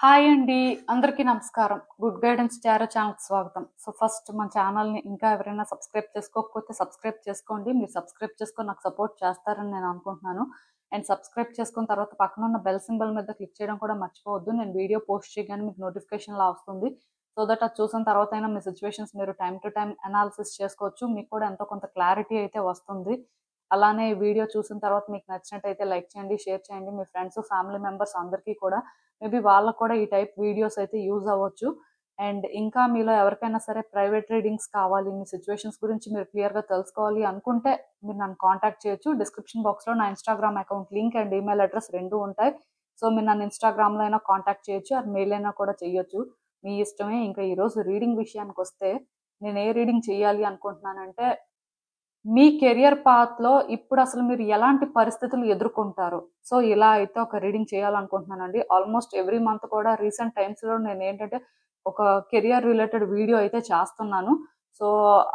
Hi అండి. అందరికీ నమస్కారం. గుడ్ గైడెన్స్ టారో ఛానల్‌కి స్వాగతం. ఫస్ట్ మన ఛానల్‌ని ఇంకా ఎవరైనా సబ్స్క్రైబ్ చేసుకోకపోతే సబ్స్క్రైబ్ చేసుకోండి. మీరు సబ్స్క్రైబ్ చేసుకొని నాకు సపోర్ట్ చేస్తారని నేను అనుకుంటున్నాను. అండ్ సబ్స్క్రైబ్ చేసుకున్న తర్వాత పక్కన ఉన్న బెల్ సింబల్ మీద క్లిక్ చేయడం కూడా మర్చిపోవద్దు. నేను వీడియో పోస్ట్ చేయగానే మీకు నోటిఫికేషన్‌లా వస్తుంది. సో దట్ అది చూసిన తర్వాత అయినా మీ సిట్యుయేషన్స్ మీరు టైమ్ టు టైమ్ అనాలిసిస్ చేసుకోవచ్చు. మీకు కూడా ఎంతో కొంత క్లారిటీ అయితే వస్తుంది. అలానే ఈ వీడియో చూసిన తర్వాత మీకు నచ్చినట్టయితే లైక్ చేయండి, షేర్ చేయండి. మీ ఫ్రెండ్స్, ఫ్యామిలీ మెంబర్స్ అందరికీ కూడా మేబీ వాళ్ళకు కూడా ఈ టైప్ వీడియోస్ అయితే యూజ్ అవ్వచ్చు. అండ్ ఇంకా మీలో ఎవరికైనా సరే ప్రైవేట్ రీడింగ్స్ కావాలి, మీ సిచ్యువేషన్స్ గురించి మీరు క్లియర్గా తెలుసుకోవాలి అనుకుంటే మీరు నన్ను కాంటాక్ట్ చేయొచ్చు. డిస్క్రిప్షన్ బాక్స్లో నా Instagram account link and email address రెండు ఉంటాయి. సో మీరు నన్ను ఇన్స్టాగ్రామ్లో అయినా కాంటాక్ట్ చేయొచ్చు, అది మెయిల్ అయినా కూడా చేయొచ్చు, మీ ఇష్టమే. ఇంకా ఈరోజు రీడింగ్ విషయానికి వస్తే నేను ఏ రీడింగ్ చేయాలి అనుకుంటున్నానంటే మీ కెరియర్ పాత్లో ఇప్పుడు అసలు మీరు ఎలాంటి పరిస్థితులు ఎదుర్కొంటారు. సో ఇలా అయితే ఒక రీడింగ్ చేయాలనుకుంటున్నానండి. ఆల్మోస్ట్ ఎవ్రీ మంత్ కూడా రీసెంట్ టైమ్స్లో నేను ఏంటంటే ఒక కెరియర్ రిలేటెడ్ వీడియో అయితే చేస్తున్నాను. సో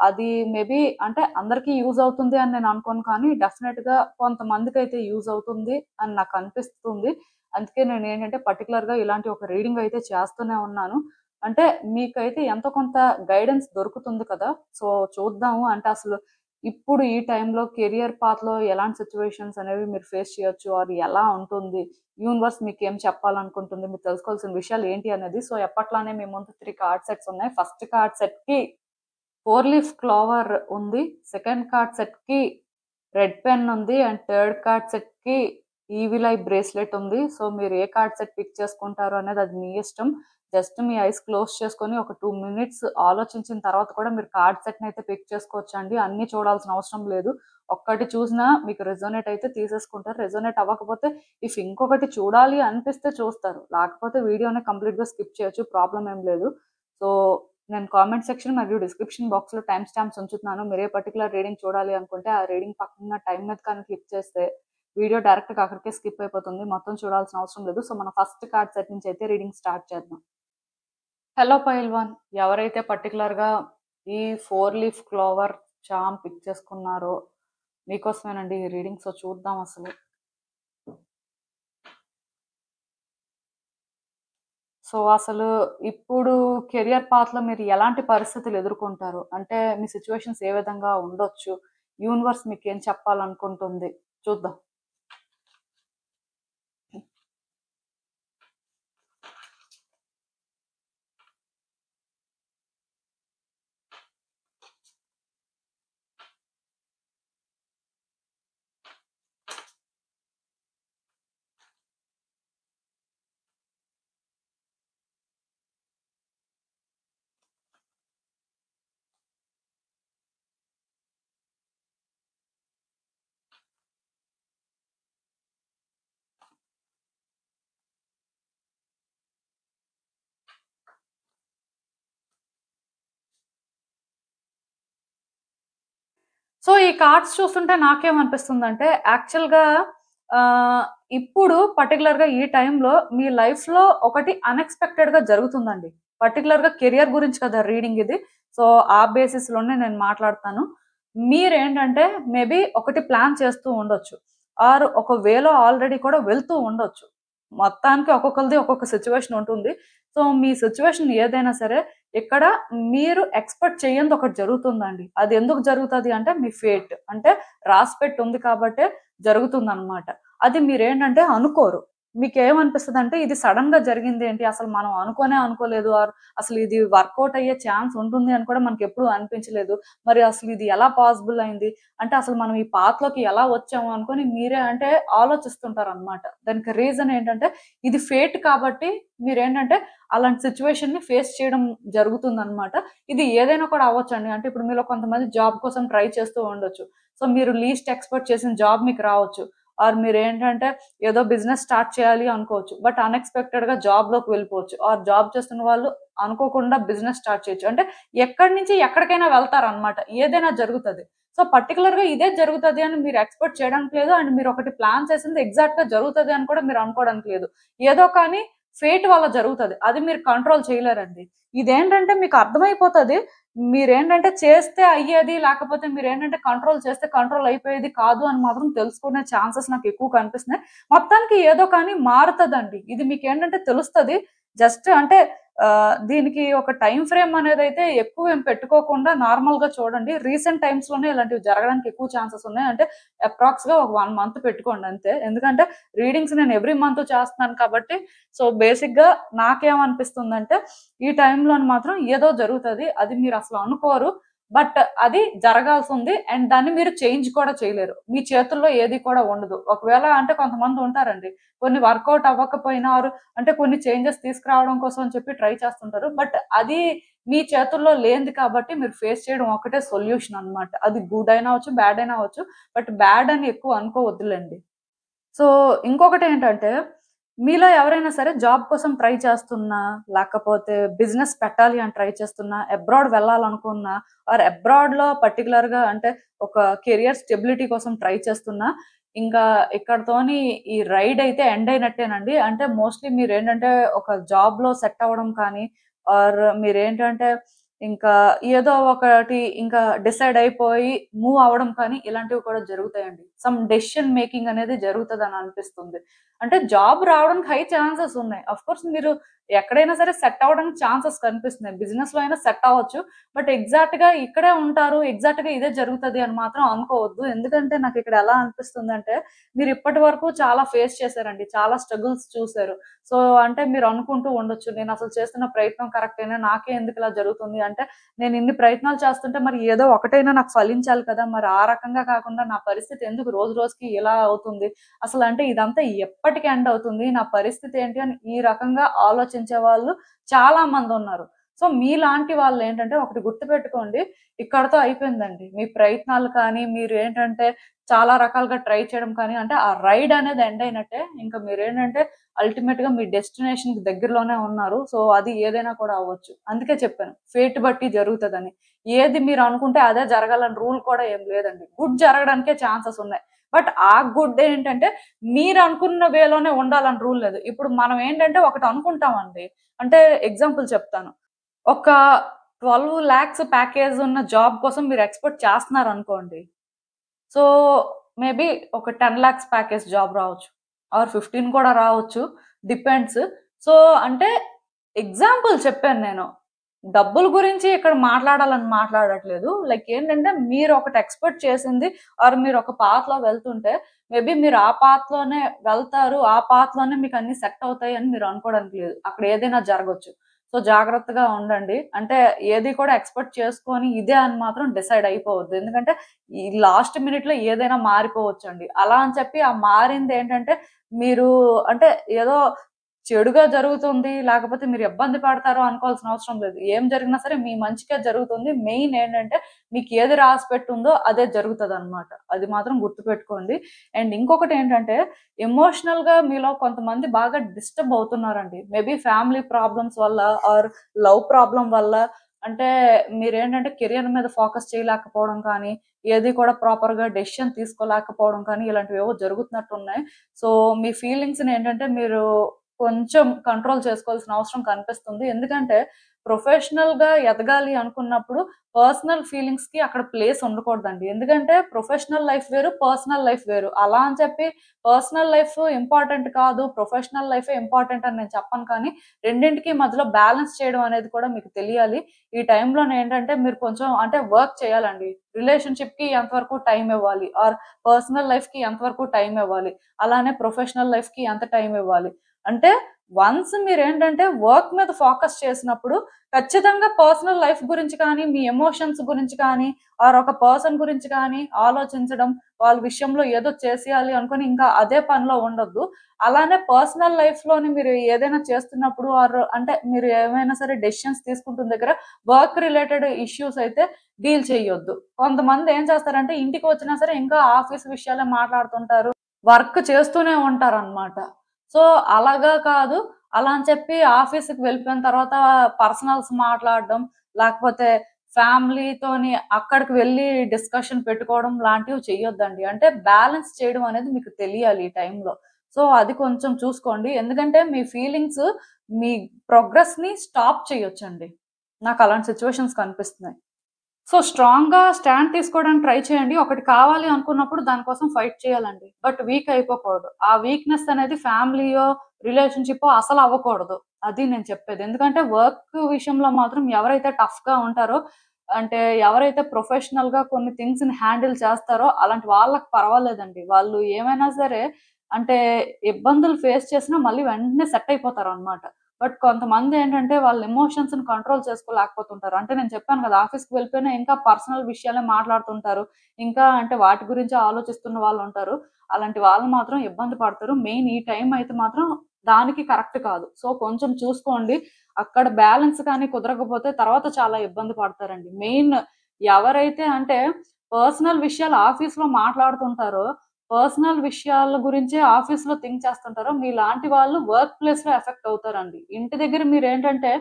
అది మేబీ అంటే అందరికీ యూజ్ అవుతుంది అని నేను అనుకోను, కానీ డెఫినెట్గా కొంతమందికి అయితే యూజ్ అవుతుంది అని నాకు అనిపిస్తుంది. అందుకే నేను ఏంటంటే పర్టికులర్గా ఇలాంటి ఒక రీడింగ్ అయితే చేస్తూనే ఉన్నాను. అంటే మీకైతే ఎంతో కొంత గైడెన్స్ దొరుకుతుంది కదా. సో చూద్దాము అంటే అసలు ఇప్పుడు ఈ టైంలో కెరియర్ పాత్లో ఎలాంటి సిచ్యువేషన్స్ అనేవి మీరు ఫేస్ చేయొచ్చు, అది ఎలా ఉంటుంది, యూనివర్స్ మీకు ఏం చెప్పాలనుకుంటుంది, మీరు తెలుసుకోవాల్సిన విషయాలు ఏంటి అనేది. సో ఎప్పట్లానే మీ ముందు 3 కార్డ్ సెట్స్ ఉన్నాయి. ఫస్ట్ కార్డ్ సెట్కి 4 లీఫ్ క్లోవర్ ఉంది, సెకండ్ కార్డ్ సెట్కి రెడ్ పెన్ ఉంది, అండ్ థర్డ్ కార్డ్ సెట్కి ఈవిల్ ఐ బ్రేస్లెట్ ఉంది. సో మీరు ఏ కార్డ్ సెట్ పిక్ చేసుకుంటారు అనేది అది మీ ఇష్టం. జస్ట్ మీ ఐస్ క్లోజ్ చేసుకొని ఒక 2 మినిట్స్ ఆలోచించిన తర్వాత కూడా మీరు కార్డ్ సెట్ని అయితే పిక్ చేసుకోవచ్చు అండి. అన్నీ చూడాల్సిన అవసరం లేదు. ఒక్కటి చూసినా మీకు రెజోనేట్ అయితే తీసేసుకుంటారు. రెజోనేట్ అవ్వకపోతే ఇఫ్ ఇంకొకటి చూడాలి అనిపిస్తే చూస్తారు, లేకపోతే వీడియోని కంప్లీట్గా స్కిప్ చేయొచ్చు, ప్రాబ్లం ఏం లేదు. సో నేను కామెంట్ సెక్షన్ మరియు డిస్క్రిప్షన్ బాక్స్లో టైం స్టాంప్స్ ఉంచుతున్నాను. మీరు ఏ పర్టికులర్ రీడింగ్ చూడాలి అనుకుంటే ఆ రీడింగ్ పక్కన టైం మీద కానీ క్లిక్ చేస్తే వీడియో డైరెక్ట్గా అక్కడికే స్కిప్ అయిపోతుంది, మొత్తం చూడాల్సిన అవసరం లేదు. సో మన ఫస్ట్ కార్డ్ సెట్ నుంచి అయితే రీడింగ్ స్టార్ట్ చేద్దాం. హలో పైల్వాన్, ఎవరైతే పర్టికులర్గా ఈ 4 లీఫ్ క్లోవర్ చామ్ పిక్ చేసుకున్నారో మీకోసమేనండి ఈ రీడింగ్. సో చూద్దాం అసలు. సో అసలు ఇప్పుడు కెరియర్ పాత్లో మీరు ఎలాంటి పరిస్థితులు ఎదుర్కొంటారు, అంటే మీ సిచ్యువేషన్స్ ఏ విధంగా ఉండొచ్చు, యూనివర్స్ మీకు ఏం చెప్పాలనుకుంటుంది చూద్దాం. సో ఈ కార్డ్స్ చూస్తుంటే నాకేమనిపిస్తుందంటే యాక్చువల్‌గా ఇప్పుడు పర్టిక్యులర్‌గా ఈ టైంలో మీ లైఫ్‌లో ఒకటి అన్‌ఎక్స్‌పెక్టెడ్‌గా జరుగుతుందండి. పర్టిక్యులర్‌గా కెరియర్ గురించి కదా రీడింగ్ ఇది. సో ఆ బేసిస్‌లోనే నేను మాట్లాడతాను. మీరేంటంటే మేబీ ఒకటి ప్లాన్ చేస్తూ ఉండొచ్చు, ఆర్ ఒక వేలో ఆల్రెడీ కూడా వెళ్తూ ఉండొచ్చు. మొత్తానికి ఒక్కొక్కళ్ళది ఒక్కొక్క సిచ్యువేషన్ ఉంటుంది. సో మీ సిచ్యువేషన్ ఏదైనా సరే ఇక్కడ మీరు ఎక్స్‌పెక్ట్ చేయనిది ఒకటి జరుగుతుందండి. అది ఎందుకు జరుగుతది అంటే మీ ఫేట్. అంటే రాసిపెట్టి ఉంది కాబట్టే జరుగుతుందనమాట. అది మీరేంటంటే అనుకోరు. మీకేమనిపిస్తదంటే ఇది సడెన్‌గా జరిగిందేంటి, అసలు మనం అనుకోనే అనుకోలేదు, ఆర్ అసలు ఇది వర్కౌట్ అయ్యే ఛాన్స్ ఉంటుంది అని కూడా మనకెప్పుడూ అనిపించలేదు. మరి అసలు ఇది ఎలా పాసిబుల్ అయింది? అంటే అసలు మనం ఈ పాత్‌లోకి ఎలా వచ్చాము అనుకోని మీరే అంటే ఆలోచిస్తుంటారనమాట. దానికి రీజన్ ఏంటంటే ఇది ఫేట్ కాబట్టి మీరేంటంటే అలాంటి సిచ్యువేషన్‌ని ఫేస్ చేయడం జరుగుతుందనమాట. ఇది ఏదైనా కూడా అవ్వొచ్చండి. అంటే ఇప్పుడు మీలో కొంతమంది జాబ్ కోసం ట్రై చేస్తూ ఉండొచ్చు. సో మీరు లీస్ట్ ఎక్స్‌పెక్ట్ చేసిన జాబ్ మీకు రావచ్చు. ఆర్ మీరేంటంటే ఏదో బిజినెస్ స్టార్ట్ చేయాలి అనుకోవచ్చు, బట్ అన్‌ఎక్స్‌పెక్టెడ్‌గా జాబ్‌లోకి వెళ్ళిపోవచ్చు. ఆర్ జాబ్ చేస్తున్న వాళ్ళు అనుకోకుండా బిజినెస్ స్టార్ట్ చేయొచ్చు. అంటే ఎక్కడి నుంచి ఎక్కడికైనా వెళ్తారనమాట. ఏదైనా జరుగుతది. సో పర్టిక్యులర్‌గా ఇదే జరుగుతది అని మీరు ఎక్స్‌పెక్ట్ చేయడానికి లేదు. అండ్ మీరు ఒకటి ప్లాన్ చేసింది ఎగ్జాక్ట్‌గా జరుగుతది అని కూడా మీరు అనుకోవడానికి లేదు. ఏదో కానీ ఫేట్ వల్ల జరుగుతది. అది మీరు కంట్రోల్ చేయలేరండి. ఇదేంటంటే మీకు అర్థమైపోతది. మీరేంటంటే చేస్తే అయ్యేది, లేకపోతే మీరేంటంటే కంట్రోల్ చేస్తే కంట్రోల్ అయిపోయేది కాదు అని మాత్రం తెలుసుకునే ఛాన్సెస్ నాకు ఎక్కువ కనిపిస్తున్నాయి. మొత్తానికి ఏదో కానీ మారుతదండి. ఇది మీకేంటంటే తెలుస్తది. జస్ట్ అంటే దీనికి ఒక టైం ఫ్రేమ్ అనేది అయితే ఎక్కువ ఏం పెట్టుకోకుండా నార్మల్ గా చూడండి. రీసెంట్ టైమ్స్ లోనే ఇలాంటివి జరగడానికి ఎక్కువ ఛాన్సెస్ ఉన్నాయి. అంటే అప్రాక్స్ గా ఒక 1 మంత్ పెట్టుకోండి అంతే. ఎందుకంటే రీడింగ్స్ నేను ఎవ్రీ మంత్ చేస్తున్నాను కాబట్టి, సో బేసిక్ గా నాకేమనిపిస్తుందంటే ఈ టైంలో మాత్రం ఏదో జరుగుతుంది, అది మీరు అసలు అనుకోరు, బట్ అది జరగాల్సి ఉంది. అండ్ దాన్ని మీరు చేంజ్ కూడా చేయలేరు, మీ చేతుల్లో ఏది కూడా ఉండదు. ఒకవేళ అంటే కొంతమంది ఉంటారండి, కొన్ని వర్కౌట్ అవ్వకపోయినా అంటే కొన్ని చేంజెస్ తీసుకురావడం కోసం అని చెప్పి ట్రై చేస్తుంటారు, బట్ అది మీ చేతుల్లో లేనిది కాబట్టి మీరు ఫేస్ చేయడం ఒకటే సొల్యూషన్ అన్నమాట. అది గుడ్ అయినా అవచ్చు, బ్యాడ్ అయినా అవచ్చు, బట్ బ్యాడ్ అని ఎక్కువ అనుకోవద్దులేండి. సో ఇంకొకటి ఏంటంటే, మీలో ఎవరైనా సరే జాబ్ కోసం ట్రై చేస్తున్నా, లేకపోతే బిజినెస్ పెట్టాలి అని ట్రై చేస్తున్నా, అబ్రాడ్ వెళ్ళాలనుకున్నా, ఆర్ అబ్రాడ్‌లో పర్టిక్యులర్‌గా అంటే ఒక కెరియర్ స్టెబిలిటీ కోసం ట్రై చేస్తున్నా, ఇంకా ఇక్కడితోని ఈ రైడ్ అయితే ఎండ్ అయినట్టేనండి. అంటే మోస్ట్‌లీ మీరేంటంటే ఒక జాబ్‌లో సెట్ అవ్వడం కానీ, ఆర్ మీరేంటంటే ఇంకా ఏదో ఒకటి ఇంకా డిసైడ్ అయిపోయి మూవ్ అవ్వడం కానీ ఇలాంటివి కూడా జరుగుతాయండి. సమ్ డెసిషన్ మేకింగ్ అనేది జరుగుతదని అనిపిస్తుంది. అంటే జాబ్ రావడానికి హై ఛాన్సెస్ ఉన్నాయి. ఆఫ్‌కోర్స్ మీరు ఎక్కడైనా సరే సెట్ అవ్వడానికి ఛాన్సెస్ కనిపిస్తున్నాయి. బిజినెస్‌లో అయినా సెట్ అవ్వచ్చు. బట్ ఎగ్జాక్ట్‌గా ఇక్కడే ఉంటారు, ఎగ్జాక్ట్‌గా ఇదే జరుగుతది అని మాత్రం అనుకోవద్దు. ఎందుకంటే నాకిక్కడ ఎలా అనిపిస్తుందంటే, మీరు ఇప్పటి వరకు చాలా ఫేస్ చేశారండి. చాలా స్ట్రగుల్స్ చూసారు. సో, అంటే మీరు అనుకుంటూ ఉండొచ్చు, నేనసలు చేస్తున్న ప్రయత్నం కరెక్టేనా? నాకే ఎందుకిలా జరుగుతుంది? అంటే నేను ఇన్ని ప్రయత్నాలు చేస్తుంటే మరి ఏదో ఒకటైనా నాకు ఫలించాలి కదా! మరి ఆ రకంగా కాకుండా నా పరిస్థితి ఎందుకు రోజు రోజుకి ఇలా అవుతుంది? అసలంటే ఇదంతా ఎప్పటికి ఎండ్ అవుతుంది? నా పరిస్థితి ఏంటి? అని ఈ రకంగా ఆలోచించే వాళ్ళు చాలా మందున్నారు. సో, మీలాంటి వాళ్ళేంటంటే ఒకటి గుర్తుపెట్టుకోండి, ఇక్కడితో అయిపోయిందండి. మీ ప్రయత్నాలు కానీ, మీరేంటంటే చాలా రకాలుగా ట్రై చేయడం కానీ, అంటే ఆ రైడ్ అనేది ఎండ్ అయినట్టే. ఇంకా మీరేంటంటే అల్టిమేట్‌గా మీ డెస్టినేషన్‌కి దగ్గరలోనే ఉన్నారు. సో, అది ఏదైనా కూడా అవ్వచ్చు. అందుకే చెప్పాను, ఫేట్ బట్టి జరుగుతదని. ఏది మీరు అనుకుంటే అదే జరగాలని రూల్ కూడా ఏం లేదండి. గుడ్ జరగడానికే ఛాన్సెస్ ఉన్నాయి. బట్ ఆ గుడ్ ఏంటంటే మీరు అనుకున్న వేలోనే ఉండాలని రూల్ లేదు. ఇప్పుడు మనం ఏంటంటే ఒకటి అనుకుంటామండి. అంటే ఎగ్జాంపుల్ చెప్తాను. ఒక 12,00,000 ప్యాకేజ్ ఉన్న జాబ్ కోసం మీరు ఎక్స్‌పెక్ట్ చేస్తున్నారనుకోండి. సో, మేబీ ఒక 10,00,000 ప్యాకేజ్ జాబ్ రావచ్చు. ఆర్ 15 కూడా రావచ్చు. డిపెండ్స్. సో, అంటే ఎగ్జాంపుల్ చెప్పాను నేను. డబ్బుల గురించి ఇక్కడ మాట్లాడాలని మాట్లాడట్లేదు. లైక్ ఏంటంటే మీరు ఒకటి ఎక్స్‌పెక్ట్ చేసింది ఆర్ మీరు ఒక పాత్‌లో వెళ్తుంటే మేబీ మీరు ఆ పాత్‌లోనే వెళ్తారు. ఆ పాత్‌లోనే మీకు అన్నీ సెట్ అవుతాయి అని మీరు అనుకోవడానికి లేదు. అక్కడ ఏదైనా జరగొచ్చు. సో, జాగ్రత్తగా ఉండండి. అంటే ఏది కూడా ఎక్స్‌పెక్ట్ చేసుకొని ఇదే అని మాత్రం డిసైడ్ అయిపోవద్దు. ఎందుకంటే ఈ లాస్ట్ మినిట్‌లో ఏదైనా మారిపోవచ్చండి. అలా అని చెప్పి ఆ మారిందేంటంటే మీరు అంటే ఏదో చెడుగా జరుగుతుంది, లేకపోతే మీరు ఇబ్బంది పడతారు అనుకోవాల్సిన అవసరం లేదు. ఏం జరిగినా సరే మీ మంచికే జరుగుతుంది. మెయిన్ ఏంటంటే మీకు ఏది రాసిపెట్టుందో అదే జరుగుతదనమాట. అది మాత్రం గుర్తుపెట్టుకోండి. అండ్ ఇంకొకటేంటంటే ఎమోషనల్‌గా మీలో కొంతమంది బాగా డిస్టర్బ్ అవుతున్నారండి. మేబీ ఫ్యామిలీ ప్రాబ్లమ్స్ వల్ల ఆర్ లవ్ ప్రాబ్లమ్ వల్ల, అంటే మీరేంటంటే కెరియర్ మీద ఫోకస్ చేయలేకపోవడం కానీ, ఏది కూడా ప్రాపర్‌గా డెసిషన్ తీసుకోలేకపోవడం కానీ ఇలాంటివేవో జరుగుతున్నట్టున్నాయి. సో, మీ ఫీలింగ్స్‌ని ఏంటంటే మీరు కొంచెం కంట్రోల్ చేసుకోవాల్సిన అవసరం కనిపిస్తుంది. ఎందుకంటే ప్రొఫెషనల్‌గా ఎదగాలి అనుకున్నప్పుడు పర్సనల్ ఫీలింగ్స్‌కి అక్కడ ప్లేస్ ఉండకూడదండి. ఎందుకంటే ప్రొఫెషనల్ లైఫ్ వేరు, పర్సనల్ లైఫ్ వేరు. అలా అని చెప్పి పర్సనల్ లైఫ్ ఇంపార్టెంట్ కాదు, ప్రొఫెషనల్ లైఫే ఇంపార్టెంట్ అని నేను చెప్పను, కానీ రెండింటికి మధ్యలో బ్యాలెన్స్ చేయడం అనేది కూడా మీకు తెలియాలి. ఈ టైంలోనేంటంటే మీరు కొంచెం అంటే వర్క్ చేయాలండి. రిలేషన్‌షిప్‌కి ఎంతవరకు టైమ్ ఇవ్వాలి, ఆర్ పర్సనల్ లైఫ్‌కి ఎంతవరకు టైమ్ ఇవ్వాలి, అలానే ప్రొఫెషనల్ లైఫ్‌కి ఎంత టైమ్ ఇవ్వాలి. అంటే వన్స్ మీరేంటంటే వర్క్ మీద ఫోకస్ చేసినప్పుడు ఖచ్చితంగా పర్సనల్ లైఫ్ గురించి కానీ, మీ ఎమోషన్స్ గురించి కానీ, ఆర్ ఒక పర్సన్ గురించి కానీ ఆలోచించడం, వాళ్ళ విషయంలో ఏదో చేసేయాలి అనుకోని ఇంకా అదే పనిలో ఉండొద్దు. అలానే పర్సనల్ లైఫ్‌లోని మీరు ఏదైనా చేస్తున్నప్పుడు ఆర్ అంటే మీరు ఏమైనా సరే డెసిషన్స్ తీసుకుంటున్న దగ్గర వర్క్ రిలేటెడ్ ఇష్యూస్ అయితే డీల్ చేయొద్దు. కొంతమంది ఏం చేస్తారంటే ఇంటికి వచ్చినా సరే ఇంకా ఆఫీస్ విషయాలే మాట్లాడుతుంటారు. వర్క్ చేస్తూనే ఉంటారనమాట. సో, అలాగా కాదు. అలా అని చెప్పి ఆఫీస్‌కి వెళ్ళిపోయిన తర్వాత పర్సనల్స్ మాట్లాడడం, లేకపోతే ఫ్యామిలీతోని అక్కడికి వెళ్లి డిస్కషన్ పెట్టుకోవడం లాంటివి చెయ్యొద్దండి. అంటే బ్యాలెన్స్ చేయడం అనేది మీకు తెలియాలి ఈ టైంలో. సో, అది కొంచెం చూసుకోండి. ఎందుకంటే మీ ఫీలింగ్స్ మీ ప్రోగ్రెస్‌ని స్టాప్ చేయొచ్చండి. నాకలాంటి సిట్యుయేషన్స్ కనిపిస్తున్నాయి. సో, స్ట్రాంగ్‌గా స్టాండ్ తీసుకోవడానికి ట్రై చేయండి. ఒకటి కావాలి అనుకున్నప్పుడు దాని కోసం ఫైట్ చేయాలండి. బట్ వీక్ అయిపోకూడదు. ఆ వీక్‌నెస్ అనేది ఫ్యామిలీయో, రిలేషన్షిప్ అసలు అవ్వకూడదు. అది నేను చెప్పేది. ఎందుకంటే వర్క్ విషయంలో మాత్రం ఎవరైతే టఫ్‌గా ఉంటారో, అంటే ఎవరైతే ప్రొఫెషనల్‌గా కొన్ని థింగ్స్‌ని హ్యాండిల్ చేస్తారో అలాంటి వాళ్ళకి పర్వాలేదండి. వాళ్ళు ఏమైనా సరే అంటే ఇబ్బందులు ఫేస్ చేసినా మళ్ళీ వెంటనే సెట్ అయిపోతారనమాట. బట్ కొంతమందేంటంటే వాళ్ళ ఎమోషన్స్‌ని కంట్రోల్ చేసుకోలేకపోతుంటారు. అంటే నేను చెప్పాను కదా! ఆఫీస్‌కి వెళ్ళిపోయినా ఇంకా పర్సనల్ విషయాలే మాట్లాడుతుంటారు. ఇంకా అంటే వాటి గురించే ఆలోచిస్తున్న వాళ్ళుంటారు. అలాంటి వాళ్ళు మాత్రం ఇబ్బంది పడతారు. మెయిన్ ఈ టైం అయితే మాత్రం దానికి కరెక్ట్ కాదు. సో, కొంచెం చూసుకోండి. అక్కడ బ్యాలెన్స్ కానీ కుదరకపోతే తర్వాత చాలా ఇబ్బంది పడతారండి. మెయిన్ ఎవరైతే అంటే పర్సనల్ విషయాలు ఆఫీస్‌లో మాట్లాడుతుంటారో, పర్సనల్ విషయాల గురించే ఆఫీస్‌లో థింక్ చేస్తుంటారో, మీలాంటి వాళ్ళు వర్క్ ప్లేస్‌లో ఎఫెక్ట్ అవుతారండి. ఇంటి దగ్గర మీరేంటంటే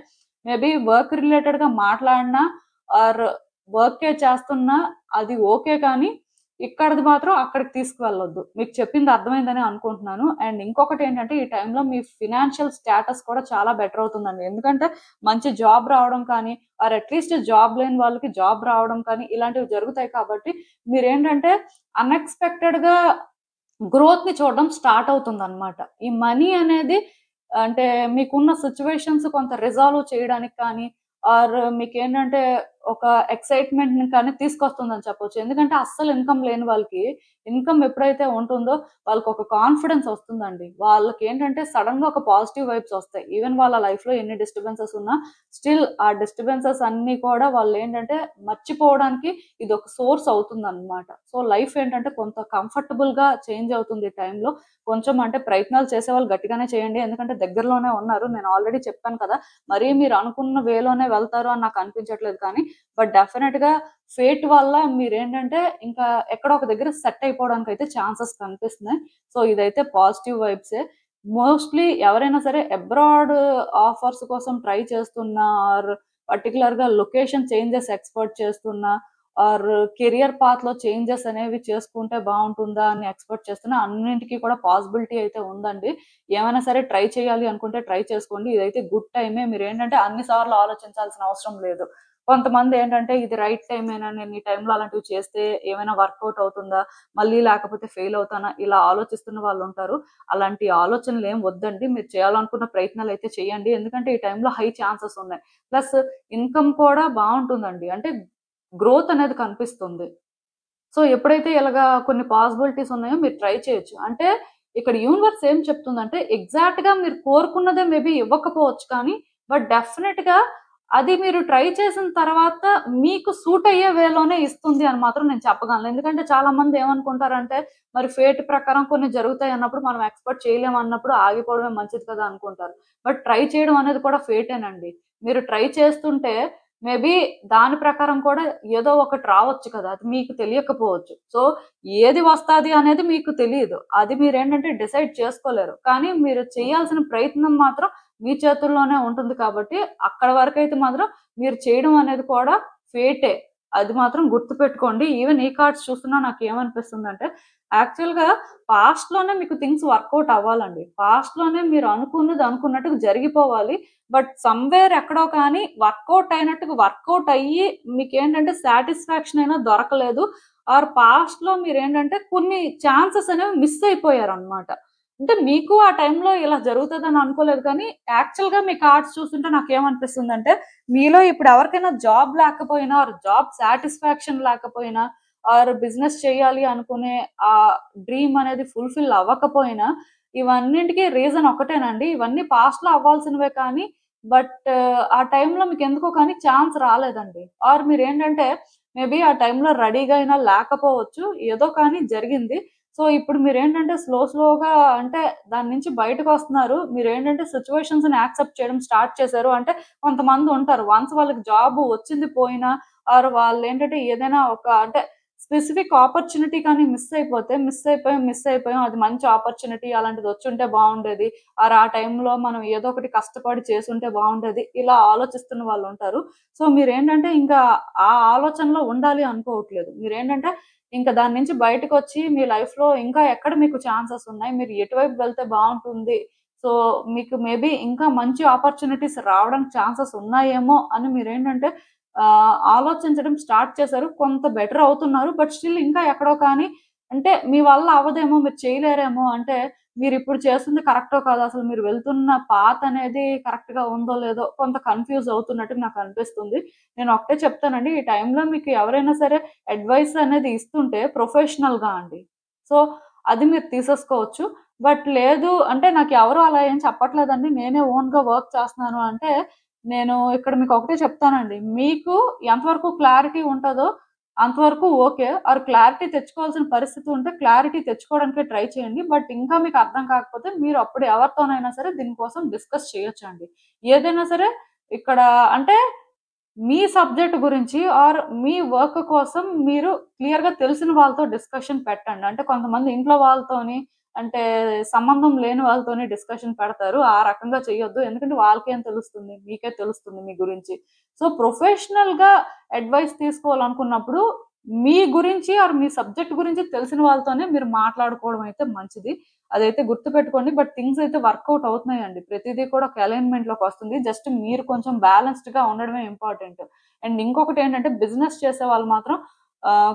మేబీ వర్క్ రిలేటెడ్‌గా మాట్లాడినా ఆర్ వర్కే చేస్తున్నా అది ఓకే కానీ, ఇక్కడిది మాత్రం అక్కడికి తీసుకువెళ్ళొద్దు. మీకు చెప్పింది అర్థమైందని అనుకుంటున్నాను. అండ్ ఇంకొకటేంటంటే ఈ టైంలో మీ ఫినాన్షియల్ స్టేటస్ కూడా చాలా బెటర్ అవుతుందండి. ఎందుకంటే మంచి జాబ్ రావడం కానీ, ఆర్ అట్‌లీస్ట్ జాబ్ లేని వాళ్ళకి జాబ్ రావడం కానీ ఇలాంటివి జరుగుతాయి కాబట్టి మీరేంటంటే అన్‌ఎక్స్‌పెక్టెడ్‌గా గ్రోత్‌ని చూడడం స్టార్ట్ అవుతుందనమాట. ఈ మనీ అనేది అంటే మీకున్న సిట్యుయేషన్స్ కొంత రిజాల్వ్ చేయడానికి కానీ, ఆర్ మీకేంటంటే ఒక ఎక్సైట్‌మెంట్‌ని కానీ తీసుకొస్తుందని చెప్పొచ్చు. ఎందుకంటే అస్సలు ఇన్‌కమ్ లేని వాళ్ళకి ఇన్‌కమ్ ఎప్పుడైతే ఉంటుందో వాళ్ళకొక కాన్ఫిడెన్స్ వస్తుందండి. వాళ్ళకేంటంటే సడెన్‌గా ఒక పాజిటివ్ వైబ్స్ వస్తాయి. ఈవెన్ వాళ్ళ లైఫ్‌లో ఎన్ని డిస్టర్బెన్సెస్ ఉన్నా స్టిల్ ఆ డిస్టర్బెన్సెస్ అన్నీ కూడా వాళ్ళేంటంటే మర్చిపోవడానికి ఇదొక సోర్స్ అవుతుందనమాట. సో, లైఫ్ ఏంటంటే కొంత కంఫర్టబుల్‌గా చేంజ్ అవుతుంది ఈ టైంలో. కొంచెం అంటే ప్రయత్నాలు చేసేవాళ్ళు గట్టిగానే చేయండి. ఎందుకంటే దగ్గరలోనే ఉన్నారు. నేను ఆల్రెడీ చెప్పాను కదా! మరీ మీరు అనుకున్న వేలోనే వెళ్తారు అని నాకు అనిపించట్లేదు కానీ, బట్ డెఫినెట్‌గా ఫేట్ వల్ల మీరేంటంటే ఇంకా ఎక్కడో ఒక దగ్గర సెట్ అయిపోవడానికైతే ఛాన్సెస్ కనిపిస్తున్నాయి. సో, ఇదైతే పాజిటివ్ వైబ్సే. మోస్ట్‌లీ ఎవరైనా సరే అబ్రాడ్ ఆఫర్స్ కోసం ట్రై చేస్తున్నా ఆర్ పర్టిక్యులర్‌గా లొకేషన్ చేంజెస్ ఎక్స్‌పెక్ట్ చేస్తున్నా ఆర్ కెరియర్ పాత్‌లో చేంజెస్ అనేవి చేసుకుంటే బావుంటుందా అని ఎక్స్‌పెక్ట్ చేస్తున్నా. అన్నింటికి కూడా పాసిబిలిటీ అయితే ఉందండి. ఏమైనా సరే ట్రై చేయాలి అనుకుంటే ట్రై చేసుకోండి. ఇదైతే గుడ్ టైమే. మీరేంటంటే అన్ని సార్లు ఆలోచించాల్సిన అవసరం లేదు. కొంతమందేంటంటే ఇది రైట్ టైమేనా? నేను ఈ టైంలో అలాంటివి చేస్తే ఏమైనా వర్కౌట్ అవుతుందా? మళ్ళీ లేకపోతే ఫెయిల్ అవుతానా? ఇలా ఆలోచిస్తున్న వాళ్ళుంటారు. అలాంటి ఆలోచనలేం వద్దండి. మీరు చేయాలనుకున్న ప్రయత్నాలైతే చేయండి. ఎందుకంటే ఈ టైంలో హై ఛాన్సెస్ ఉన్నాయి. ప్లస్ ఇన్‌కమ్ కూడా బావుంటుందండి. అంటే గ్రోత్ అనేది కనిపిస్తుంది. సో, ఎప్పుడైతే ఇలాగా కొన్ని పాసిబిలిటీస్ ఉన్నాయో మీరు ట్రై చేయొచ్చు. అంటే ఇక్కడ యూనివర్స్ ఏం చెప్తుందంటే ఎగ్జాక్ట్‌గా మీరు కోరుకున్నదే మేబీ ఇవ్వకపోవచ్చు కానీ, బట్ డెఫినిట్‌గా అది మీరు ట్రై చేసిన తర్వాత మీకు సూట్ అయ్యే వేలోనే ఇస్తుంది అని మాత్రం నేను చెప్పగలను. ఎందుకంటే చాలామంది ఏమనుకుంటారంటే మరి ఫేట్ ప్రకారం కొన్ని జరుగుతాయి అన్నప్పుడు మనం ఎక్స్‌పెక్ట్ చేయలేము అన్నప్పుడు ఆగిపోవడమే మంచిది కదా అనుకుంటారు. బట్ ట్రై చేయడం అనేది కూడా ఫేటేనండి. మీరు ట్రై చేస్తుంటే మేబీ దాని ప్రకారం కూడా ఏదో ఒకటి రావచ్చు కదా! అది మీకు తెలియకపోవచ్చు. సో, ఏది వస్తాది అనేది మీకు తెలీదు. అది మీరేంటంటే డిసైడ్ చేసుకోలేరు. కానీ మీరు చేయాల్సిన ప్రయత్నం మాత్రం మీ చేతుల్లోనే ఉంటుంది కాబట్టి, అక్కడి వరకైతే మాత్రం మీరు చేయడం అనేది కూడా ఫేటే. అది మాత్రం గుర్తుపెట్టుకోండి. ఈవెన్ ఈ కార్డ్స్ చూస్తున్నా నాకేమనిపిస్తుందంటే, యాక్చువల్‌గా పాస్ట్‌లోనే మీకు థింగ్స్ వర్కౌట్ అవ్వాలండి. పాస్ట్‌లోనే మీరు అనుకున్నది అనుకున్నట్టుగా జరిగిపోవాలి. బట్ సమ్‌వేర్ ఎక్కడో కానీ వర్కౌట్ అయినట్టుగా వర్కౌట్ అయ్యి మీకేంటంటే సాటిస్ఫాక్షన్ అయినా దొరకలేదు. ఆర్ పాస్ట్‌లో మీరేంటంటే కొన్ని ఛాన్సెస్ అనేవి మిస్ అయిపోయారన్నమాట. అంటే మీకు ఆ టైంలో ఇలా జరుగుతదని అనుకోలేదు కానీ, యాక్చువల్‌గా మీ కార్డ్స్ చూస్తుంటే నాకేమనిపిస్తుందంటే, మీలో ఇప్పుడు ఎవరికైనా జాబ్ లేకపోయినా ఆర్ జాబ్ సాటిస్ఫాక్షన్ లేకపోయినా ఆర్ బిజినెస్ చేయాలి అనుకునే డ్రీమ్ అనేది ఫుల్‌ఫిల్ అవ్వకపోయినా, ఇవన్నింటికి రీజన్ ఒకటేనండి. ఇవన్నీ పాస్ట్‌లో అవ్వాల్సినవే కానీ బట్ ఆ టైంలో మీకెందుకో కానీ ఛాన్స్ రాలేదండి. ఆర్ మీరేంటంటే మేబీ ఆ టైంలో రెడీగా అయినా లేకపోవచ్చు. ఏదో కానీ జరిగింది. సో, ఇప్పుడు మీరేంటంటే స్లోగా అంటే దాని నుంచి బయటకొస్తున్నారు. మీరేంటంటే సిట్యుయేషన్స్‌ని యాక్సెప్ట్ చేయడం స్టార్ట్ చేశారు. అంటే కొంతమందుంటారు. వన్స్ వాళ్ళకి జాబు వచ్చింది పోయినా ఆర్ వాళ్ళేంటంటే ఏదైనా ఒక అంటే స్పెసిఫిక్ ఆపర్చునిటీ కానీ మిస్ అయిపోయాం. అది మంచి ఆపర్చునిటీ అలాంటిది వచ్చుంటే బావుండేది. ఆ టైంలో మనం ఏదో ఒకటి కష్టపడి చేసుంటే బావుండేది. ఇలా ఆలోచిస్తున్న వాళ్ళుంటారు. సో, మీరేంటంటే ఇంకా ఆ ఆలోచనలో ఉండాలి అనుకోవట్లేదు. మీరేంటంటే ఇంక దాని నుంచి బయటకొచ్చి మీ లైఫ్‌లో ఇంకా ఎక్కడ మీకు ఛాన్సెస్ ఉన్నాయి. మీరు ఎటువైపు వెళ్తే బావుంటుంది. సో, మీకు మేబీ ఇంకా మంచి ఆపర్చునిటీస్ రావడానికి ఛాన్సెస్ ఉన్నాయేమో అని మీరేంటంటే ఆలోచించడం స్టార్ట్ చేశారు. కొంత బెటర్ అవుతున్నారు. బట్ స్టిల్ ఇంకా ఎక్కడో కానీ అంటే మీ వల్ల అవ్వదేమో, మీరు చేయలేరేమో అంటే మీరు ఇప్పుడు చేస్తుంది కరెక్టో కాదో, అసలు మీరు వెళ్తున్న పాత్ అనేది కరెక్ట్ గా ఉందో లేదో కొంత కన్ఫ్యూజ్ అవుతున్నట్టు నాకు అనిపిస్తుంది. నేను ఒకటే చెప్తానండి, ఈ టైంలో మీకు ఎవరైనా సరే అడ్వైస్ అనేది ఇస్తుంటే ప్రొఫెషనల్ గా అండి. సో అది మీరు తీసేసుకోవచ్చు. బట్ లేదు అంటే నాకు ఎవరు అలా ఏం చెప్పట్లేదండి, నేనే ఓన్ గా వర్క్ చేస్తున్నాను అంటే, నేను ఇక్కడ మీకు ఒకటే చెప్తానండి, మీకు ఎంతవరకు క్లారిటీ ఉంటుందో అంతవరకు ఓకే. ఆర్ క్లారిటీ తెచ్చుకోవాల్సిన పరిస్థితి ఉంటే క్లారిటీ తెచ్చుకోవడానికే ట్రై చేయండి. బట్ ఇంకా మీకు అర్థం కాకపోతే మీరు అప్పుడు ఎవరితోనైనా సరే దీనికోసం డిస్కస్ చేయొచ్చండి. ఏదైనా సరే ఇక్కడ అంటే మీ సబ్జెక్ట్ గురించి ఆర్ మీ వర్క్ కోసం మీరు క్లియర్‌గా తెలిసిన వాళ్ళతో డిస్కషన్ పెట్టండి. అంటే కొంతమంది ఇంట్లో వాళ్ళతోని అంటే సంబంధం లేని వాళ్ళతోని డిస్కషన్ పెడతారు. ఆ రకంగా చేయొద్దు. ఎందుకంటే వాళ్ళకేం తెలుస్తుంది? మీకే తెలుస్తుంది మీ గురించి. సో, ప్రొఫెషనల్‌గా అడ్వైస్ తీసుకోవాలనుకున్నప్పుడు మీ గురించి ఆర్ మీ సబ్జెక్ట్ గురించి తెలిసిన వాళ్ళతోనే మీరు మాట్లాడుకోవడం అయితే మంచిది. అదైతే గుర్తుపెట్టుకోండి. బట్ థింగ్స్ అయితే వర్కౌట్ అవుతున్నాయండి. ప్రతిదీ కూడా ఒక అలైన్‌మెంట్‌లోకి వస్తుంది. జస్ట్ మీరు కొంచెం బ్యాలెన్స్‌డ్‌గా ఉండడమే ఇంపార్టెంట్. అండ్ ఇంకొకటేంటంటే బిజినెస్ చేసే వాళ్ళు మాత్రం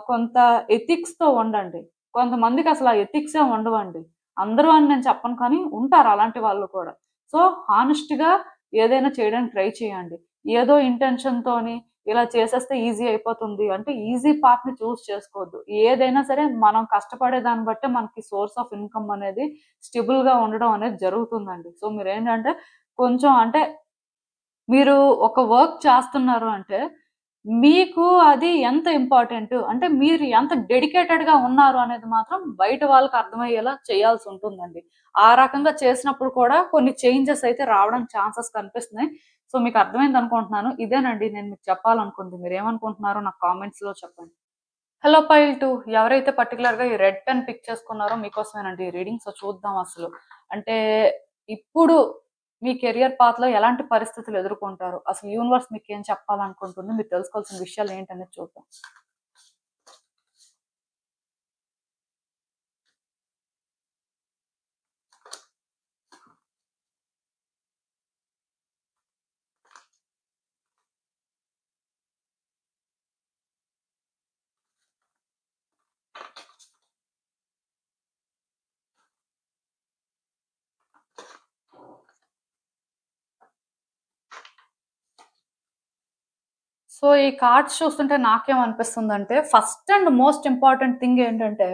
కొంత ఎథిక్స్‌తో ఉండండి. కొంతమందికి అసలు ఆ ఎథిక్సే ఉండవండి. అందరూ అని నేను చెప్పను కానీ ఉంటారు అలాంటి వాళ్ళు కూడా. సో, హానెస్ట్‌గా ఏదైనా చేయడానికి ట్రై చేయండి. ఏదో ఇంటెన్షన్‌తోని ఇలా చేసేస్తే ఈజీ అయిపోతుంది అంటే ఈజీ పాత్‌ని చూజ్ చేసుకోవద్దు. ఏదైనా సరే మనం కష్టపడే దాన్ని బట్టే మనకి సోర్స్ ఆఫ్ ఇన్‌కమ్ అనేది స్టేబుల్‌గా ఉండడం అనేది జరుగుతుందండి. సో, మీరేంటంటే కొంచెం అంటే మీరు ఒక వర్క్ చేస్తున్నారు అంటే, మీకు అది ఎంత ఇంపార్టెంటు, అంటే మీరు ఎంత డెడికేటెడ్‌గా ఉన్నారు అనేది మాత్రం బయట వాళ్ళకి అర్థమయ్యేలా చేయాల్సుంటుందండి. ఆ రకంగా చేసినప్పుడు కూడా కొన్ని చేంజెస్ అయితే రావడానికి ఛాన్సెస్ కనిపిస్తున్నాయి. సో, మీకు అర్థమైందనుకుంటున్నాను. ఇదేనండి నేను మీకు చెప్పాలనుకుంది. మీరేమనుకుంటున్నారో నాకు కామెంట్స్‌లో చెప్పండి. హలో పైల్ 2 ఎవరైతే పర్టిక్యులర్‌గా ఈ రెడ్ పెన్ పిక్ చేసుకున్నారో మీకోసమేనండి ఈ రీడింగ్. సో, చూద్దాం అసలు. అంటే ఇప్పుడు మీ కెరియర్ పాత్‌లో ఎలాంటి పరిస్థితులు ఎదుర్కొంటారు? అసలు యూనివర్స్ మీకేం చెప్పాలనుకుంటుంది? మీరు తెలుసుకోవాల్సిన విషయాలు ఏంటనేది చూద్దాం. సో, ఈ కార్డ్స్ చూస్తుంటే నాకేమనిపిస్తుందంటే, first and most important thing ఏంటంటే,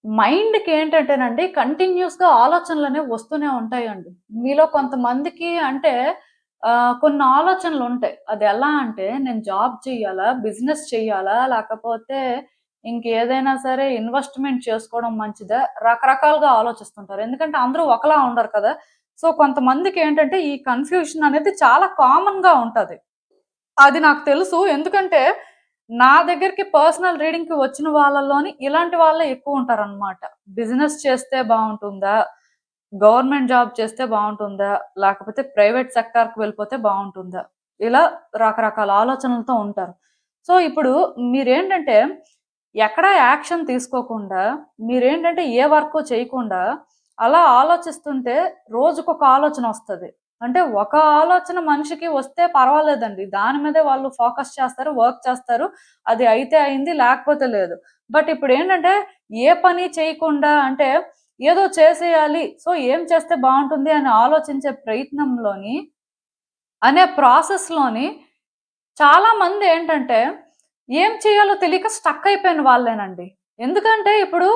మైండ్‌కి ఏంటంటేనండి కంటిన్యూయస్‌గా ఆలోచనలనేవి వస్తూనే ఉంటాయండి. మీలో కొంతమందికి అంటే కొన్ని ఆలోచనలుంటాయి. అదెలా అంటే నేను జాబ్ చెయ్యాలా? బిజినెస్ చెయ్యాలా? లేకపోతే ఇంకేదైనా సరే ఇన్వెస్ట్‌మెంట్ చేసుకోవడం మంచిదా? రకరకాలుగా ఆలోచిస్తుంటారు. ఎందుకంటే అందరూ ఒకలా ఉండరు కదా! సో, కొంతమందికేంటంటే ఈ కన్‌ఫ్యూషన్ అనేది చాలా కామన్‌గా ఉంటది. అది నాకు తెలుసు. ఎందుకంటే, నా దగ్గరికి పర్సనల్ రీడింగ్‌కి వచ్చిన వాళ్ళలోని ఇలాంటి వాళ్ళే ఎక్కువుంటారనమాట. బిజినెస్ చేస్తే బావుంటుందా? గవర్నమెంట్ జాబ్ చేస్తే బావుంటుందా? లేకపోతే ప్రైవేట్ సెక్టార్‌కి వెళ్ళిపోతే బావుంటుందా? ఇలా రకరకాల ఆలోచనలతో ఉంటారు. సో, ఇప్పుడు మీరేంటంటే, ఎక్కడ యాక్షన్ తీసుకోకుండా, మీరేంటంటే ఏ వర్కు చేయకుండా, అలా ఆలోచిస్తుంటే రోజుకొక ఆలోచనొస్తది. అంటే ఒక ఆలోచన మనిషికి వస్తే పర్వాలేదండి. దాని మీదే వాళ్ళు ఫోకస్ చేస్తారు, వర్క్ చేస్తారు. అది అయితే అయింది, లేకపోతే లేదు. బట్ ఇప్పుడేంటంటే, ఏ పని చేయకుండా అంటే ఏదో చేసేయాలి. సో, ఏం చేస్తే బావుంటుంది అని ఆలోచించే ప్రయత్నంలోని అనే ప్రాసెస్‌లోని చాలా మందేంటంటే, ఏం చేయాలో తెలియక స్టక్ అయిపోయిన వాళ్ళేనండి. ఎందుకంటే, ఇప్పుడు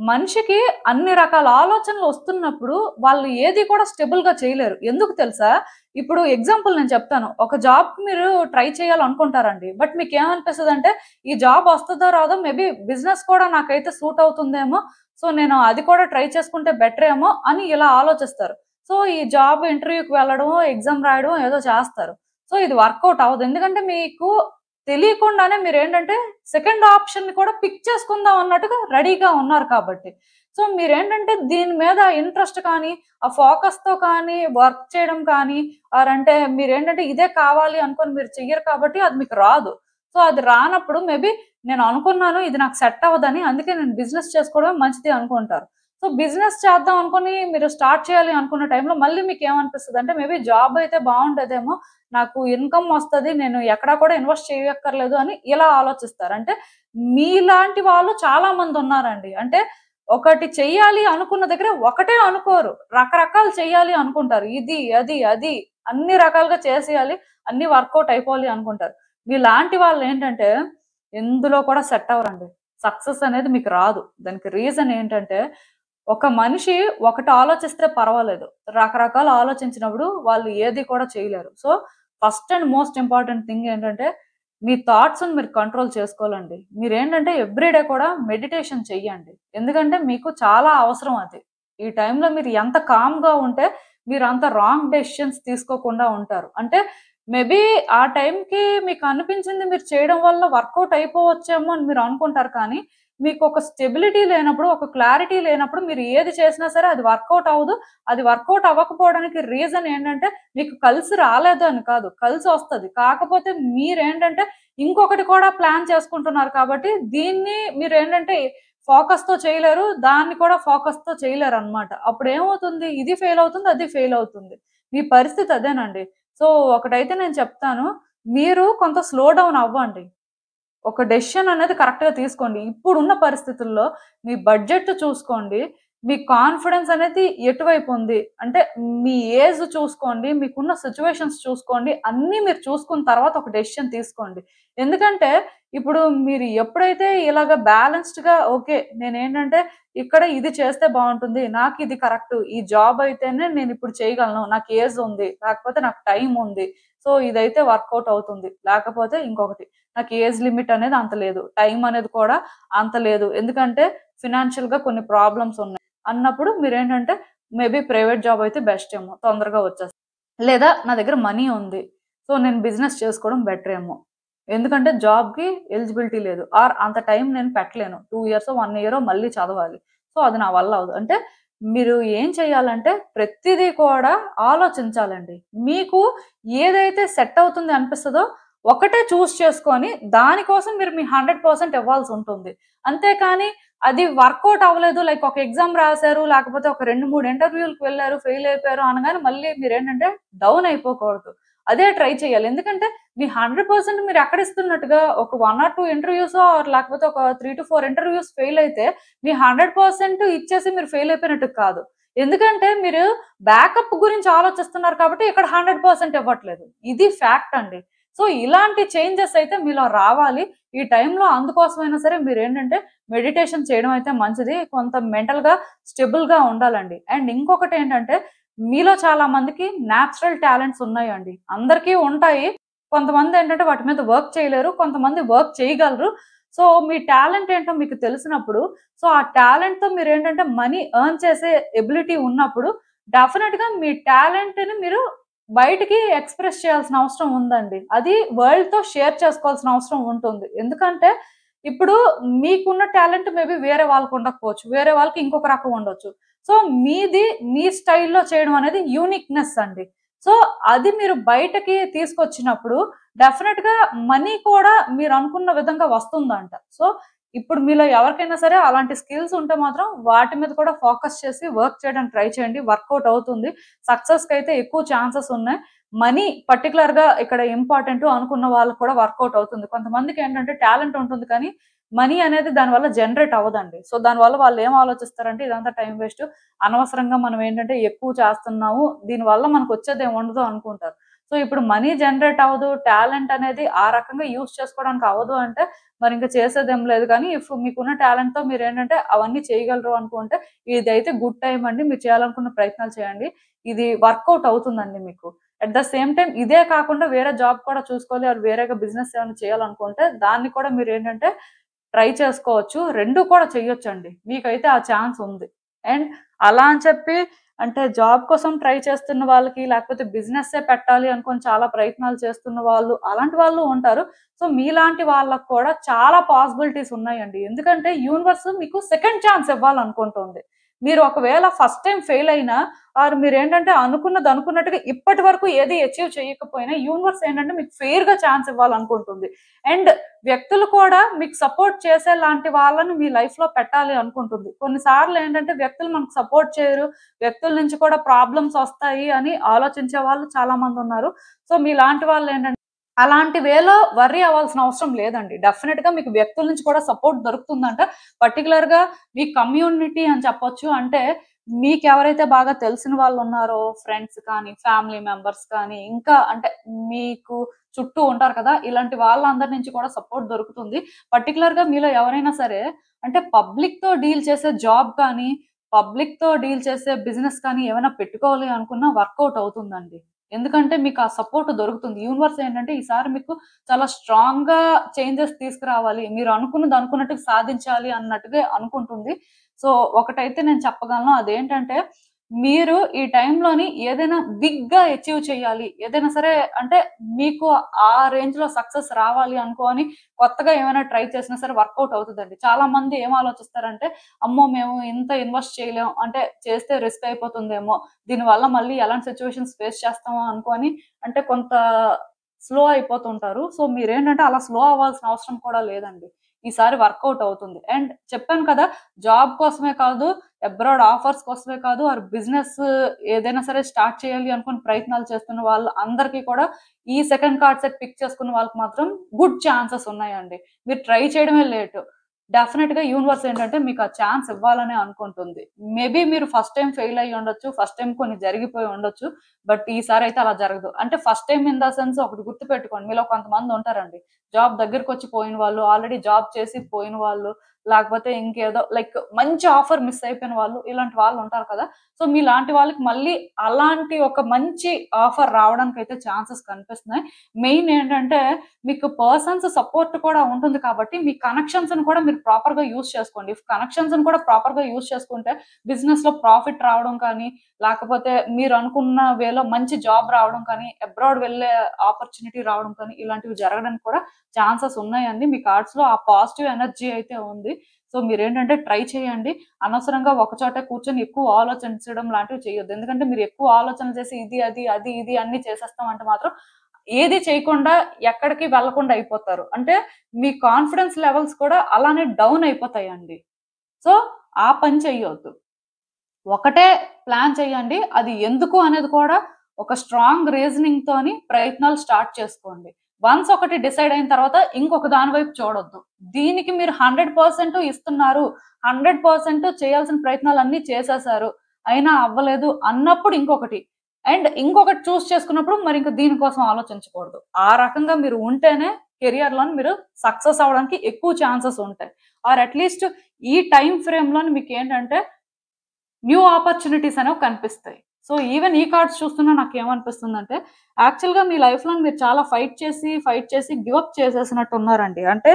మనిషికి అన్ని రకాల ఆలోచనలు వస్తున్నప్పుడు, వాళ్ళు ఏది కూడా స్టేబుల్‌గా చేయలేరు. ఎందుకు తెలుసా? ఇప్పుడు ఎగ్జాంపుల్ నేను చెప్తాను. ఒక జాబ్‌కి మీరు ట్రై చేయాలనుకుంటారండి. బట్ మీకేమనిపిస్తదంటే, ఈ జాబ్ వస్తదో రాదో మేబీ బిజినెస్ కూడా నాకైతే సూట్ అవుతుందేమో. సో, నేను అది కూడా ట్రై చేసుకుంటే బెటరేమో అని ఇలా ఆలోచిస్తారు. సో, ఈ జాబ్ ఇంటర్వ్యూకి వెళ్ళడమో, ఎగ్జామ్ రాయడమో ఏదో చేస్తారు. సో, ఇది వర్కౌట్ అవ్వదు. ఎందుకంటే మీకు తెలియకుండానే మీరేంటంటే సెకండ్ ఆప్షన్‌ని కూడా పిక్ చేసుకుందాం అన్నట్టుగా రెడీగా ఉన్నారు కాబట్టి. సో, మీరేంటంటే దీని మీద ఇంట్రెస్ట్ కానీ, ఆ ఫోకస్‌తో కానీ, వర్క్ చేయడం కానీ, ఆర్ అంటే మీరేంటంటే ఇదే కావాలి అనుకోని మీరు చెయ్యరు కాబట్టి అది మీకు రాదు. సో, అది రానప్పుడు మేబీ నేను అనుకున్నాను ఇది నాకు సెట్ అవ్వదని, అందుకే నేను బిజినెస్ చేసుకోవడమే మంచిది అనుకుంటారు. సో, బిజినెస్ చేద్దాం అనుకోని మీరు స్టార్ట్ చేయాలి అనుకున్న టైంలో మళ్ళీ మీకేమనిపిస్తదంటే మేబీ జాబ్ అయితే బావుండేదేమో, నాకు ఇన్‌కమ్ వస్తది. నేను ఎక్కడా కూడా ఇన్వెస్ట్ చేయక్కర్లేదు అని ఇలా ఆలోచిస్తారు. అంటే మీలాంటి వాళ్ళు చాలా మందున్నారండి. అంటే ఒకటి చెయ్యాలి అనుకున్న దగ్గర ఒకటే అనుకోరు, రకరకాలు చెయ్యాలి అనుకుంటారు. ఇది అది అది అన్ని రకాలుగా చేసేయాలి, అన్ని వర్కౌట్ అయిపోవాలి అనుకుంటారు. మీలాంటి వాళ్ళు ఏంటంటే ఎందులో కూడా సెట్ అవ్వరండి. సక్సెస్ అనేది మీకు రాదు. దానికి రీజన్ ఏంటంటే ఒక మనిషి ఒకటి ఆలోచిస్తే పర్వాలేదు, రకరకాలు ఆలోచించినప్పుడు వాళ్ళు ఏది కూడా చేయలేరు. So first and most important thing ఏంటంటే మీ థాట్స్ మీరు కంట్రోల్ చేసుకోవాలండి. మీరేంటంటే ఎవ్రీడే కూడా మెడిటేషన్ చెయ్యండి. ఎందుకంటే మీకు చాలా అవసరం అది. ఈ టైంలో మీరు ఎంత కామ్గా ఉంటే మీరు అంత రాంగ్ డెసిషన్స్ తీసుకోకుండా ఉంటారు. అంటే మేబీ ఆ టైంకి మీకు అనిపించింది మీరు చేయడం వల్ల వర్కౌట్ అయిపోవచ్చేమో అని మీరు అనుకుంటారు. కానీ మీకు ఒక స్టెబిలిటీ లేనప్పుడు, ఒక క్లారిటీ లేనప్పుడు మీరు ఏది చేసినా సరే అది వర్కౌట్ అవ్వదు. అది వర్కౌట్ అవ్వకపోవడానికి రీజన్ ఏంటంటే మీకు కలిసి రాలేదు అని కాదు, కలిసి వస్తుంది. కాకపోతే మీరేంటంటే ఇంకొకటి కూడా ప్లాన్ చేసుకుంటున్నారు కాబట్టి దీన్ని మీరేంటంటే ఫోకస్‌తో చేయలేరు, దాన్ని కూడా ఫోకస్‌తో చేయలేరు అన్నమాట. అప్పుడు ఏమవుతుంది, ఇది ఫెయిల్ అవుతుంది, అది ఫెయిల్ అవుతుంది. మీ పరిస్థితి అదేనండి. సో ఒకటైతే నేను చెప్తాను, మీరు కొంత స్లో డౌన్ అవ్వండి. ఒక డెసిషన్ అనేది కరెక్ట్‌గా తీసుకోండి. ఇప్పుడున్న పరిస్థితుల్లో మీ బడ్జెట్ చూసుకోండి. మీ కాన్ఫిడెన్స్ అనేది ఎటువైపు ఉంది, అంటే మీ ఏజ్ చూసుకోండి, మీకున్న సిట్యుయేషన్స్ చూసుకోండి. అన్నీ మీరు చూసుకున్న తర్వాత ఒక డెసిషన్ తీసుకోండి. ఎందుకంటే ఇప్పుడు మీరు ఎప్పుడైతే ఇలాగ బ్యాలెన్స్డ్‌గా ఓకే, నేనేంటంటే ఇక్కడ ఇది చేస్తే బావుంటుంది, నాకు ఇది కరెక్ట్, ఈ జాబ్ అయితేనే నేను ఇప్పుడు చేయగలను, నాకు ఏజ్ ఉంది, లేకపోతే నాకు టైం ఉంది, సో ఇదైతే వర్కౌట్ అవుతుంది, లేకపోతే ఇంకొకటి నాకు ఏజ్ లిమిట్ అనేది అంత లేదు, టైం అనేది కూడా అంత లేదు, ఎందుకంటే ఫినాన్షియల్‌గా కొన్ని ప్రాబ్లమ్స్ ఉన్నాయి అన్నప్పుడు మీరేంటంటే మేబీ ప్రైవేట్ జాబ్ అయితే బెస్ట్ ఏమో, తొందరగా వచ్చేస్తుంది. లేదా నా దగ్గర మనీ ఉంది, సో నేను బిజినెస్ చేసుకోవడం బెటర్ ఏమో, ఎందుకంటే జాబ్‌కి ఎలిజిబిలిటీ లేదు, ఆర్ అంత టైం నేను పెట్టలేను. 2 ఇయర్సో, 1 ఇయరో మళ్ళీ చదవాలి. సో అది నా వల్ల అవ్వదు. అంటే మీరు ఏం చేయాలంటే ప్రతిదీ కూడా ఆలోచించాలండి. మీకు ఏదైతే సెట్ అవుతుంది అనిపిస్తదో ఒకటే చూస్ చేసుకొని దానికోసం మీరు మీ 100% ఇవ్వాల్సి ఉంటుంది. అంతేకాని అది వర్కౌట్ అవ్వలేదు, లైక్ ఒక ఎగ్జామ్ రాశారు, లేకపోతే ఒక 2, 3 ఇంటర్వ్యూలకు వెళ్లారు, ఫెయిల్ అయిపోయారు అనగానే మళ్ళీ మీరేంటంటే డౌన్ అయిపోకూడదు. అదే ట్రై చేయాలి. ఎందుకంటే మీ 100% మీరు ఎక్కడ ఇస్తున్నట్టుగా ఒక 1 ఆర్ 2 ఇంటర్వ్యూసో లేకపోతే ఒక 3-4 ఇంటర్వ్యూస్ ఫెయిల్ అయితే మీ 100% ఇచ్చేసి మీరు ఫెయిల్ అయిపోయినట్టు కాదు. ఎందుకంటే మీరు బ్యాకప్ గురించి ఆలోచిస్తున్నారు కాబట్టి ఇక్కడ 100% ఇవ్వట్లేదు. ఇది ఫ్యాక్ట్ అండి. సో ఇలాంటి చేంజెస్ అయితే మీలో రావాలి. ఈ టైంలో అందుకోసమైనా సరే మీరేంటంటే మెడిటేషన్ చేయడం అయితే మంచిది. కొంత మెంటల్‌గా స్టేబుల్‌గా ఉండాలండి. అండ్ ఇంకొకటేంటంటే మీలో చాలా మందికి న్యాచురల్ టాలెంట్స్ ఉన్నాయండి. అందరికీ ఉంటాయి. కొంతమందేంటంటే వాటి మీద వర్క్ చేయలేరు, కొంతమంది వర్క్ చేయగలరు. సో మీ టాలెంట్ ఏంటో మీకు తెలిసినప్పుడు, సో ఆ టాలెంట్‌తో మీరేంటంటే మనీ ఎర్న్ చేసే ఎబిలిటీ ఉన్నప్పుడు డెఫినిట్‌గా మీ టాలెంట్‌ని మీరు బయటికి ఎక్స్‌ప్రెస్ చేయాల్సిన అవసరం ఉందండి. అది వరల్డ్‌తో షేర్ చేసుకోవాల్సిన అవసరం ఉంటుంది. ఎందుకంటే ఇప్పుడు మీకున్న టాలెంట్ మేబీ వేరే వాళ్ళకి ఉండకపోవచ్చు, వేరే వాళ్ళకి ఇంకొక రకం ఉండొచ్చు. సో మీది మీ స్టైల్‌లో చేయడం అనేది యూనిక్‌నెస్ అండి. సో అది మీరు బయటకి తీసుకొచ్చినప్పుడు డెఫినిట్‌గా మనీ కూడా మీరు అనుకున్న విధంగా వస్తుందంట. సో ఇప్పుడు మీలో ఎవరికైనా సరే అలాంటి స్కిల్స్ ఉంటే మాత్రం వాటి మీద కూడా ఫోకస్ చేసి వర్క్ చేయడానికి ట్రై చేయండి. వర్కౌట్ అవుతుంది. సక్సెస్‌కి అయితే ఎక్కువ ఛాన్సెస్ ఉన్నాయి. మనీ పర్టిక్యులర్‌గా ఇక్కడ ఇంపార్టెంట్ అనుకున్న వాళ్ళకి కూడా వర్కౌట్ అవుతుంది. కొంతమందికి ఏంటంటే టాలెంట్ ఉంటుంది కానీ మనీ అనేది దానివల్ల జనరేట్ అవ్వదండి. సో దానివల్ల వాళ్ళు ఏం ఆలోచిస్తారంటే ఇదంతా టైం వేస్ట్, అనవసరంగా మనం ఏంటంటే ఎక్కువ చేస్తున్నాము, దీనివల్ల మనకు వచ్చేదేం ఉండదు అనుకుంటారు. సో ఇప్పుడు మనీ జనరేట్ అవ్వదు, టాలెంట్ అనేది ఆ రకంగా యూజ్ చేసుకోవడానికి అవ్వదు అంటే మరి ఇంక చేసేదేం లేదు. కానీ ఇఫ్ మీకున్న టాలెంట్‌తో మీరేంటంటే అవన్నీ చేయగలరు అనుకుంటే ఇదైతే గుడ్ టైమ్ అండి. మీరు చేయాలనుకున్న ప్రయత్నాలు చేయండి. ఇది వర్కౌట్ అవుతుందండి మీకు. అట్ ద సేమ్ టైమ్ ఇదే కాకుండా వేరే జాబ్ కూడా చూసుకోవాలి, ఆర్ వేరేగా బిజినెస్ ఏమైనా చేయాలనుకుంటే దాన్ని కూడా మీరేంటంటే ట్రై చేసుకోవచ్చు. 2 కూడా చెయ్యొచ్చండి. మీకైతే ఆ ఛాన్స్ ఉంది. అండ్ అలా అని చెప్పి అంటే జాబ్ కోసం ట్రై చేస్తున్న వాళ్ళకి, లేకపోతే బిజినెస్సే పెట్టాలి అనుకోని చాలా ప్రయత్నాలు చేస్తున్న వాళ్ళు, అలాంటి వాళ్ళు ఉంటారు. సో మీలాంటి వాళ్ళకి కూడా చాలా పాసిబిలిటీస్ ఉన్నాయండి. ఎందుకంటే యూనివర్స్ మీకు సెకండ్ ఛాన్స్ ఇవ్వాలనుకుంటుంది. మీరు ఒకవేళ ఫస్ట్ టైమ్ ఫెయిల్ అయినా, ఆర్ మీరేంటంటే అనుకున్నది అనుకున్నట్టుగా ఇప్పటి వరకు ఏది అచీవ్ చేయకపోయినా యూనివర్స్ ఏంటంటే మీకు ఫెయిర్‌గా ఛాన్స్ ఇవ్వాలనుకుంటుంది. అండ్ వ్యక్తులు కూడా మీకు సపోర్ట్ చేసేలాంటి వాళ్ళని మీ లైఫ్‌లో పెట్టాలి అనుకుంటుంది. కొన్నిసార్లు ఏంటంటే వ్యక్తులు మనకు సపోర్ట్ చేయరు, వ్యక్తుల నుంచి కూడా ప్రాబ్లమ్స్ వస్తాయి అని ఆలోచించే వాళ్ళు చాలా మంది ఉన్నారు. సో మీలాంటి వాళ్ళు ఏంటంటే అలాంటి వేలో వర్రీ అవ్వాల్సిన అవసరం లేదండి. డెఫినిట్‌గా మీకు వ్యక్తుల నుంచి కూడా సపోర్ట్ దొరుకుతుందంట. పర్టిక్యులర్‌గా మీ కమ్యూనిటీ అని చెప్పొచ్చు. అంటే మీకెవరైతే బాగా తెలిసిన వాళ్ళున్నారో ఫ్రెండ్స్ కానీ, ఫ్యామిలీ మెంబర్స్ కానీ, ఇంకా అంటే మీకు చుట్టూ ఉంటారు కదా! ఇలాంటి వాళ్ళందరి నుంచి కూడా సపోర్ట్ దొరుకుతుంది. పర్టిక్యులర్‌గా మీలో ఎవరైనా సరే అంటే పబ్లిక్‌తో డీల్ చేసే జాబ్ కానీ, పబ్లిక్‌తో డీల్ చేసే బిజినెస్ కానీ ఏమైనా పెట్టుకోవాలి అనుకున్నా వర్కౌట్ అవుతుందండి. ఎందుకంటే మీకు ఆ సపోర్ట్ దొరుకుతుంది. యూనివర్స్ ఏంటంటే ఈసారి మీకు చాలా స్ట్రాంగ్‌గా చేంజెస్ తీసుకురావాలి. మీరు అనుకున్నది అనుకున్నట్టుగా సాధించాలి అన్నట్టుగా అనుకుంటుంది. సో, ఒకటైతే నేను చెప్పగలను. అదేంటంటే మీరు ఈ టైంలోని ఏదైనా బిగ్‌గా అచీవ్ చేయాలి. ఏదైనా సరే అంటే మీకు ఆ రేంజ్‌లో సక్సెస్ రావాలి అనుకోని కొత్తగా ఏమైనా ట్రై చేసినా సరే వర్కౌట్ అవుతదండి. చాలా మంది ఏం ఆలోచిస్తారంటే, అమ్మో! మేము ఇంత ఇన్వెస్ట్ చేయలేం. అంటే చేస్తే రిస్క్ అయిపోతుందేమో. దీనివల్ల మళ్ళీ ఎలాంటి సిట్యుయేషన్స్ ఫేస్ చేస్తామో అనుకోని అంటే కొంత స్లో అయిపోతుంటారు. సో, మీరేంటంటే అలా స్లో అవ్వాల్సిన అవసరం కూడా లేదండి. ఈసారి వర్కౌట్ అవుతుంది. అండ్ చెప్పాను కదా! జాబ్ కోసమే కాదు, అబ్రాడ్ ఆఫర్స్ కోసమే కాదు, ఆర్ బిజినెస్ ఏదైనా సరే స్టార్ట్ చేయాలి అనుకుని ప్రయత్నాలు చేస్తున్న వాళ్ళు అందరికీ కూడా ఈ సెకండ్ కార్డ్ సెట్ పిక్ చేసుకున్న వాళ్ళకి మాత్రం గుడ్ ఛాన్సెస్ ఉన్నాయండి. మీరు ట్రై చేయడమే లేటు. డెఫినిట్‌గా యూనివర్స్ ఏంటంటే మీకు ఆ ఛాన్స్ ఇవ్వాలనే అనుకుంటుంది. మేబీ మీరు ఫస్ట్ టైమ్ ఫెయిల్ అయ్యి ఉండొచ్చు. ఫస్ట్ టైమ్ కొన్ని జరిగిపోయి ఉండొచ్చు. బట్ ఈసారైతే అలా జరగదు. అంటే first time in the sense ఒకటి గుర్తుపెట్టుకోండి. మీలో కొంతమంది ఉంటారండి. జాబ్ దగ్గరకొచ్చి పోయిన వాళ్ళు, ఆల్రెడీ జాబ్ చేసి పోయిన వాళ్ళు, లేకపోతే ఇంకేదో లైక్ మంచి ఆఫర్ మిస్ అయిపోయిన వాళ్ళు, ఇలాంటి వాళ్ళు ఉంటారు కదా! సో, మీలాంటి వాళ్ళకి మళ్ళీ అలాంటి ఒక మంచి ఆఫర్ రావడానికైతే ఛాన్సెస్ కనిపిస్తున్నాయి. మెయిన్ ఏంటంటే మీకు పర్సన్స్ సపోర్ట్ కూడా ఉంటుంది కాబట్టి, మీ కనెక్షన్స్‌ని కూడా మీరు ప్రాపర్‌గా యూజ్ చేసుకోండి. కనెక్షన్స్‌ని కూడా ప్రాపర్‌గా యూజ్ చేసుకుంటే బిజినెస్‌లో ప్రాఫిట్ రావడం కానీ, లేకపోతే మీరు అనుకున్న వేలో మంచి జాబ్ రావడం కానీ, అబ్రాడ్ వెళ్ళే ఆపర్చునిటీ రావడం కానీ, ఇలాంటివి జరగడానికి కూడా ఛాన్సెస్ ఉన్నాయండి. మీ కార్డ్స్‌లో ఆ పాజిటివ్ ఎనర్జీ అయితే ఉంది. సో, మీరేంటంటే ట్రై చేయండి. అనవసరంగా ఒక చోటే కూర్చొని ఎక్కువ ఆలోచించడం లాంటివి చేయొద్దు. ఎందుకంటే మీరు ఎక్కువ ఆలోచనలు చేసి ఇది, అది, అది, ఇది అన్నీ చేసేస్తాం అంటే మాత్రం ఏది చేయకుండా ఎక్కడికి వెళ్ళకుండా అయిపోతారు. అంటే మీ కాన్ఫిడెన్స్ లెవెల్స్ కూడా అలానే డౌన్ అయిపోతాయండి. సో, ఆ పని చెయ్యొద్దు. ఒకటే ప్లాన్ చేయండి. అది ఎందుకు అనేది కూడా ఒక స్ట్రాంగ్ రీజనింగ్‌తోని ప్రయత్నాలు స్టార్ట్ చేసుకోండి. వన్స్ ఒకటి డిసైడ్ అయిన తర్వాత ఇంకొక దాని వైపు చూడొద్దు. దీనికి మీరు 100% ఇస్తున్నారు. 100% చేయాల్సిన ప్రయత్నాలన్నీ చేసేసారు. అయినా అవ్వలేదు అన్నప్పుడు ఇంకొకటి. అండ్ ఇంకొకటి చేసుకున్నప్పుడు మరింక దీనికోసం ఆలోచించకూడదు. ఆ రకంగా మీరు ఉంటేనే కెరియర్‌లోని మీరు సక్సెస్ అవ్వడానికి ఎక్కువ ఛాన్సెస్ ఉంటాయి. ఆర్ అట్‌లీస్ట్ ఈ టైమ్ ఫ్రేమ్‌లోని మీకేంటంటే న్యూ ఆపర్చునిటీస్ అనేవి కనిపిస్తాయి. సో, ఈవెన్ ఈ కార్డ్స్ చూస్తున్నా నాకేమనిపిస్తుందంటే, యాక్చువల్‌గా మీ లైఫ్‌లో మీరు చాలా ఫైట్ చేసి గివ్ అప్ చేసేసినట్టున్నారండి. అంటే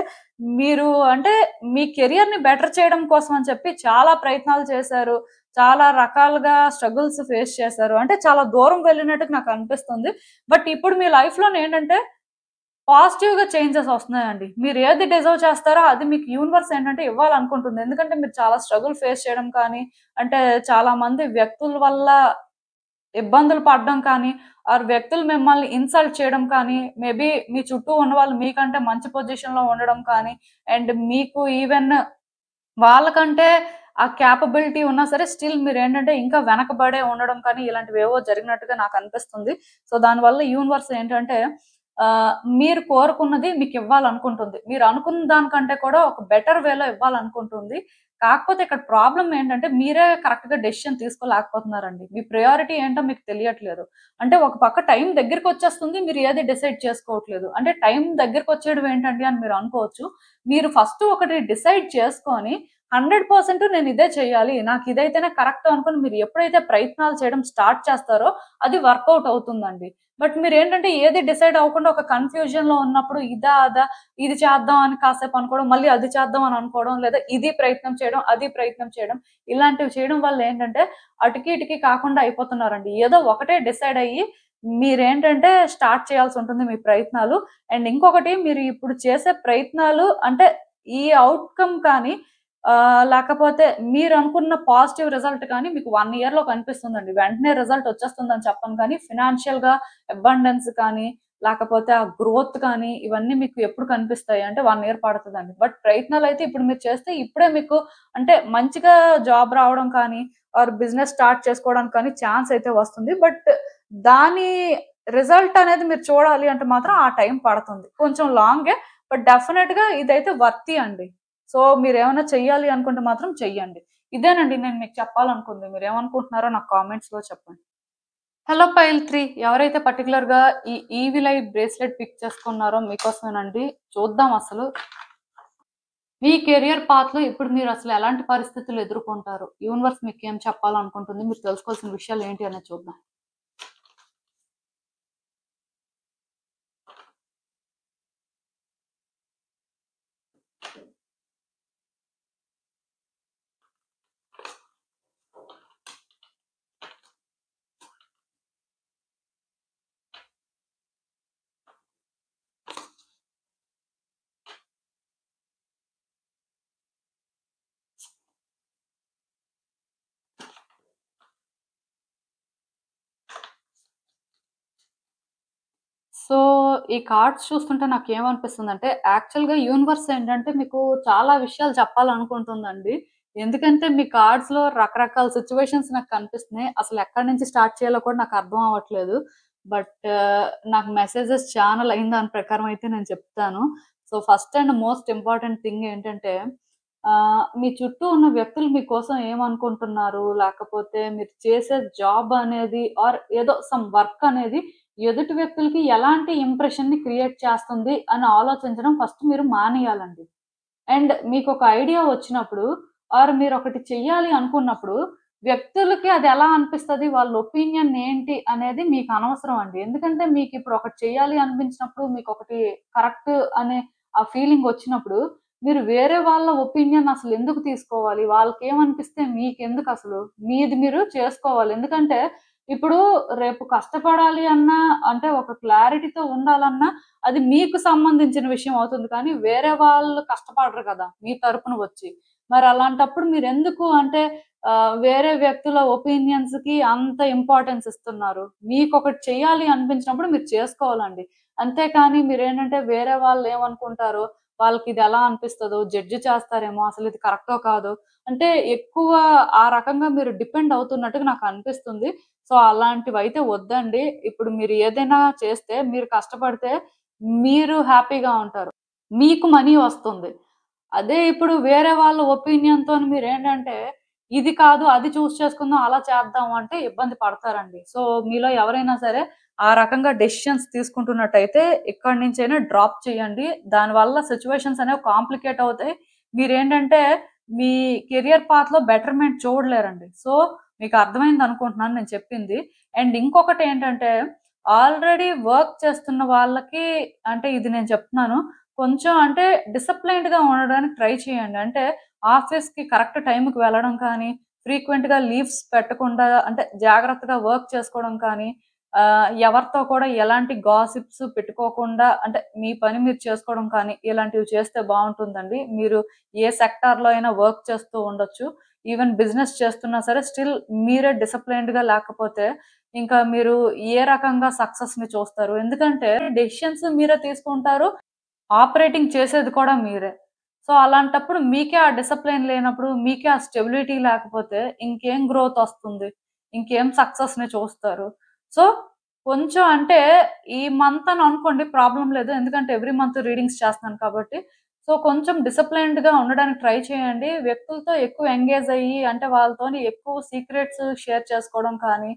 మీరు అంటే మీ కెరియర్‌ని బెటర్ చేయడం కోసం అని చెప్పి చాలా ప్రయత్నాలు చేశారు. చాలా రకాలుగా స్ట్రగుల్స్ ఫేస్ చేశారు. అంటే చాలా దూరం వెళ్ళినట్టుగా నాకనిపిస్తుంది. బట్ ఇప్పుడు మీ లైఫ్‌లోనేంటంటే పాజిటివ్‌గా చేంజెస్ వస్తున్నాయండి. మీరు ఏది డిజర్వ్ చేస్తారో అది మీకు యూనివర్స్ ఏంటంటే ఇవ్వాలనుకుంటుంది. ఎందుకంటే మీరు చాలా స్ట్రగుల్ ఫేస్ చేయడం కానీ, అంటే చాలా మంది వ్యక్తుల వల్ల ఇబ్బందులు పడడం కానీ, ఆర్ వ్యక్తులు మిమ్మల్ని ఇన్సల్ట్ చేయడం కానీ, మేబీ మీ చుట్టూ ఉన్నవాళ్ళు మీకంటే మంచి పొజిషన్‌లో ఉండడం కానీ, అండ్ మీకు ఈవెన్ వాళ్ళకంటే ఆ కేపబిలిటీ ఉన్నా సరే స్టిల్ మీరేంటంటే ఇంకా వెనకబడే ఉండడం కానీ ఇలాంటివేవో జరిగినట్టుగా నాకనిపిస్తుంది. సో, దానివల్ల యూనివర్స్ ఏంటంటే మీరు కోరుకున్నది మీకివ్వాలనుకుంటుంది. మీరు అనుకున్న దానికంటే కూడా ఒక బెటర్ వేలో ఇవ్వాలనుకుంటుంది. కాకపోతే ఇక్కడ ప్రాబ్లమ్ ఏంటంటే మీరే కరెక్ట్‌గా డెసిషన్ తీసుకోలేకపోతున్నారండి. మీ ప్రయారిటీ ఏంటో మీకు తెలియట్లేదు. అంటే ఒక పక్క టైం దగ్గరికొచ్చేస్తుంది. మీరు ఏది డిసైడ్ చేసుకోవట్లేదు. అంటే టైం దగ్గరికొచ్చేయడం ఏంటండి అని మీరు అనుకోవచ్చు. మీరు ఫస్ట్ ఒకటి డిసైడ్ చేసుకొని 100% నేను ఇదే చేయాలి. నాకు ఇదైతేనే కరెక్ట్ అనుకుని మీరు ఎప్పుడైతే ప్రయత్నాలు చేయడం స్టార్ట్ చేస్తారో అది వర్కౌట్ అవుతుందండి. బట్ మీరేంటంటే ఏది డిసైడ్ అవ్వకుండా ఒక కన్‌ఫ్యూజన్‌లో ఉన్నప్పుడు ఇదా? అదా? ఇది చేద్దాం అని కాసేపు అనుకోవడం, మళ్ళీ అది చేద్దాం అని అనుకోవడం, లేదా ఇది ప్రయత్నం చేయడం, అది ప్రయత్నం చేయడం. ఇలాంటివి చేయడం వల్ల ఏంటంటే అటుకి, ఇటుకి కాకుండా అయిపోతున్నారండి. ఏదో ఒకటే డిసైడ్ అయ్యి మీరేంటంటే స్టార్ట్ చేయాల్సుంటుంది మీ ప్రయత్నాలు. అండ్ ఇంకొకటి మీరు ఇప్పుడు చేసే ప్రయత్నాలు అంటే ఈ ఔట్‌కమ్ కానీ లేకపోతే మీరనుకున్న పాజిటివ్ రిజల్ట్ కానీ మీకు 1 ఇయర్‌లో కనిపిస్తుందండి. వెంటనే రిజల్ట్ వచ్చేస్తుందని చెప్పను కానీ ఫినాన్షియల్‌గా అబండెన్స్ కానీ, లేకపోతే ఆ గ్రోత్ కానీ ఇవన్నీ మీకు ఎప్పుడు కనిపిస్తాయి అంటే 1 ఇయర్ పడతదండి. బట్ ప్రయత్నాలైతే ఇప్పుడు మీరు చేస్తే ఇప్పుడే మీకు అంటే మంచిగా జాబ్ రావడం కానీ, ఆర్ బిజినెస్ స్టార్ట్ చేసుకోవడానికి కానీ ఛాన్స్ అయితే వస్తుంది. బట్ దాని రిజల్ట్ అనేది మీరు చూడాలి అంటే మాత్రం ఆ టైం పడుతుంది, కొంచెం లాంగే. బట్ డెఫినెట్ గా ఇదైతే వర్తి అండి. సో మీరు ఏమైనా చెయ్యాలి అనుకుంటే మాత్రం చెయ్యండి. ఇదేనండి నేను మీకు చెప్పాలనుకుంది. మీరు ఏమనుకుంటున్నారో నాకు కామెంట్స్ లో చెప్పండి. హలో పైల్ 3, ఎవరైతే పర్టికులర్ గా ఈ ఈవిల్ ఐ బ్రేస్లెట్ పిక్ చేసుకున్నారో మీకోసమేనండి. చూద్దాం అసలు మీ కెరియర్ పాత్ లో ఇప్పుడు మీరు అసలు ఎలాంటి పరిస్థితులు ఎదుర్కొంటారు, యూనివర్స్ మీకు ఏం చెప్పాలనుకుంటుంది, మీరు తెలుసుకోవాల్సిన విషయాలు ఏంటి అనేది చూద్దాం. సో ఈ కార్డ్స్ చూస్తుంటే నాకేమనిపిస్తుందంటే, యాక్చువల్‌గా యూనివర్స్ ఏంటంటే మీకు చాలా విషయాలు చెప్పాలనుకుంటుందండి. ఎందుకంటే మీ కార్డ్స్‌లో రకరకాల సిట్యుయేషన్స్ నాకు కనిపిస్తున్నాయి. అసలు ఎక్కడి నుంచి స్టార్ట్ చేయాలో కూడా నాకు అర్థం అవ్వట్లేదు. బట్ నాకు మెసేజెస్ ఛానెల్ అయిన దాని ప్రకారం అయితే నేను చెప్తాను. So first and most important thing ఏంటంటే, మీ చుట్టూ ఉన్న వ్యక్తులు మీకోసం ఏమనుకుంటున్నారు? లేకపోతే మీరు చేసే జాబ్ అనేది ఆర్ ఏదో సమ్ వర్క్ అనేది ఎదుటి వ్యక్తులకి ఎలాంటి ఇంప్రెషన్‌ని క్రియేట్ చేస్తుంది అని ఆలోచించడం ఫస్ట్ మీరు మానేయాలండి. అండ్ మీకొక ఐడియా వచ్చినప్పుడు ఆర్ మీరొకటి చెయ్యాలి అనుకున్నప్పుడు వ్యక్తులకి అది ఎలా అనిపిస్తది? వాళ్ళ ఒపీనియన్ ఏంటి అనేది మీకు అనవసరం అండి. ఎందుకంటే మీకిప్పుడు ఒకటి చెయ్యాలి అనిపించినప్పుడు మీకొకటి కరెక్ట్ అనే ఆ ఫీలింగ్ వచ్చినప్పుడు మీరు వేరే వాళ్ళ ఒపీనియన్ అసలు ఎందుకు తీసుకోవాలి? వాళ్ళకేమనిపిస్తే మీకెందుకసలు? మీది మీరు చేసుకోవాలి. ఎందుకంటే ఇప్పుడు రేపు కష్టపడాలి అన్నా అంటే ఒక క్లారిటీతో ఉండాలన్నా అది మీకు సంబంధించిన విషయం అవుతుంది. కానీ వేరే వాళ్ళు కష్టపడరు కదా మీ తరపున వచ్చి. మరి అలాంటప్పుడు మీరెందుకు అంటే వేరే వ్యక్తుల ఒపీనియన్స్‌కి అంత ఇంపార్టెన్స్ ఇస్తున్నారు? మీకొకటి చేయాలి అనిపించినప్పుడు మీరు చేసుకోవాలండి. అంతేకాని మీరేంటంటే వేరే వాళ్ళేమనుకుంటారో, వాళ్ళకిది ఎలా అనిపిస్తదో, జడ్జ్ చేస్తారేమో, అసలిది కరెక్టో కాదో అంటే ఎక్కువ ఆ రకంగా మీరు డిపెండ్ అవుతున్నట్టుగా నాకనిపిస్తుంది. సో అలాంటివైతే వద్దండి. ఇప్పుడు మీరు ఏదైనా చేస్తే, మీరు కష్టపడితే మీరు హ్యాపీగా ఉంటారు. మీకు మనీ వస్తుంది. అదే ఇప్పుడు వేరే వాళ్ళ ఒపీనియన్‌తోని మీరేంటంటే, ఇది కాదు అది చూజ్ చేసుకుందాం, అలా చేద్దాం అంటే ఇబ్బంది పడతారండి. సో మీలో ఎవరైనా సరే ఆ రకంగా డెసిషన్స్ తీసుకుంటున్నట్టయితే ఇక్కడి నుంచైనా డ్రాప్ చేయండి. దానివల్ల సిట్యుయేషన్స్ అనేవి కాంప్లికేట్ అవుతాయి. మీరేంటంటే మీ కెరియర్ పాత్‌లో బెటర్‌మెంట్ చూడలేరండి. సో మీకు అర్థమైందనుకుంటున్నాను నేను చెప్పింది. అండ్ ఇంకొకటేంటంటే, ఆల్రెడీ వర్క్ చేస్తున్న వాళ్ళకి అంటే ఇది నేను చెప్తున్నాను. కొంచెం అంటే డిసిప్లైన్డ్‌గా ఉండడానికి ట్రై చేయండి. అంటే ఆఫీస్‌కి కరెక్ట్ టైమ్‌కి వెళ్ళడం కానీ, ఫ్రీక్వెంట్‌గా లీవ్స్ పెట్టకుండా అంటే జాగ్రత్తగా వర్క్ చేసుకోవడం కానీ, ఎవరితో కూడా ఎలాంటి గాసిప్స్ పెట్టుకోకుండా అంటే మీ పని మీరు చేసుకోవడం కానీ, ఇలాంటివి చేస్తే బావుంటుందండి. మీరు ఏ సెక్టార్‌లో అయినా వర్క్ చేస్తూ ఉండొచ్చు. ఈవెన్ బిజినెస్ చేస్తున్నా సరే స్టిల్ మీరే డిసిప్లైన్డ్‌గా లేకపోతే ఇంకా మీరు ఏ రకంగా సక్సెస్‌ని చూస్తారు? ఎందుకంటే డెసిషన్స్ మీరే తీసుకుంటారు. ఆపరేటింగ్ చేసేది కూడా మీరే. సో, అలాంటప్పుడు మీకే ఆ డిసిప్లిన్ లేనప్పుడు, మీకే ఆ స్టెబిలిటీ లేకపోతే ఇంకేం గ్రోత్ ఒస్తుంది? ఇంకేం సక్సెస్‌ని చూస్తారు? సో, కొంచెం అంటే ఈ మంత్ అని అనుకోండి ప్రాబ్లమ్ లేదు. ఎందుకంటే ఎవ్రీ మంత్ రీడింగ్స్ చేస్తున్నాను కాబట్టి. సో, కొంచెం డిసిప్లైన్డ్‌గా ఉండడానికి ట్రై చేయండి. వ్యక్తులతో ఎక్కువ ఎంగేజ్ అయ్యి అంటే వాళ్ళతోని ఎక్కువ సీక్రెట్స్ షేర్ చేసుకోవడం కానీ,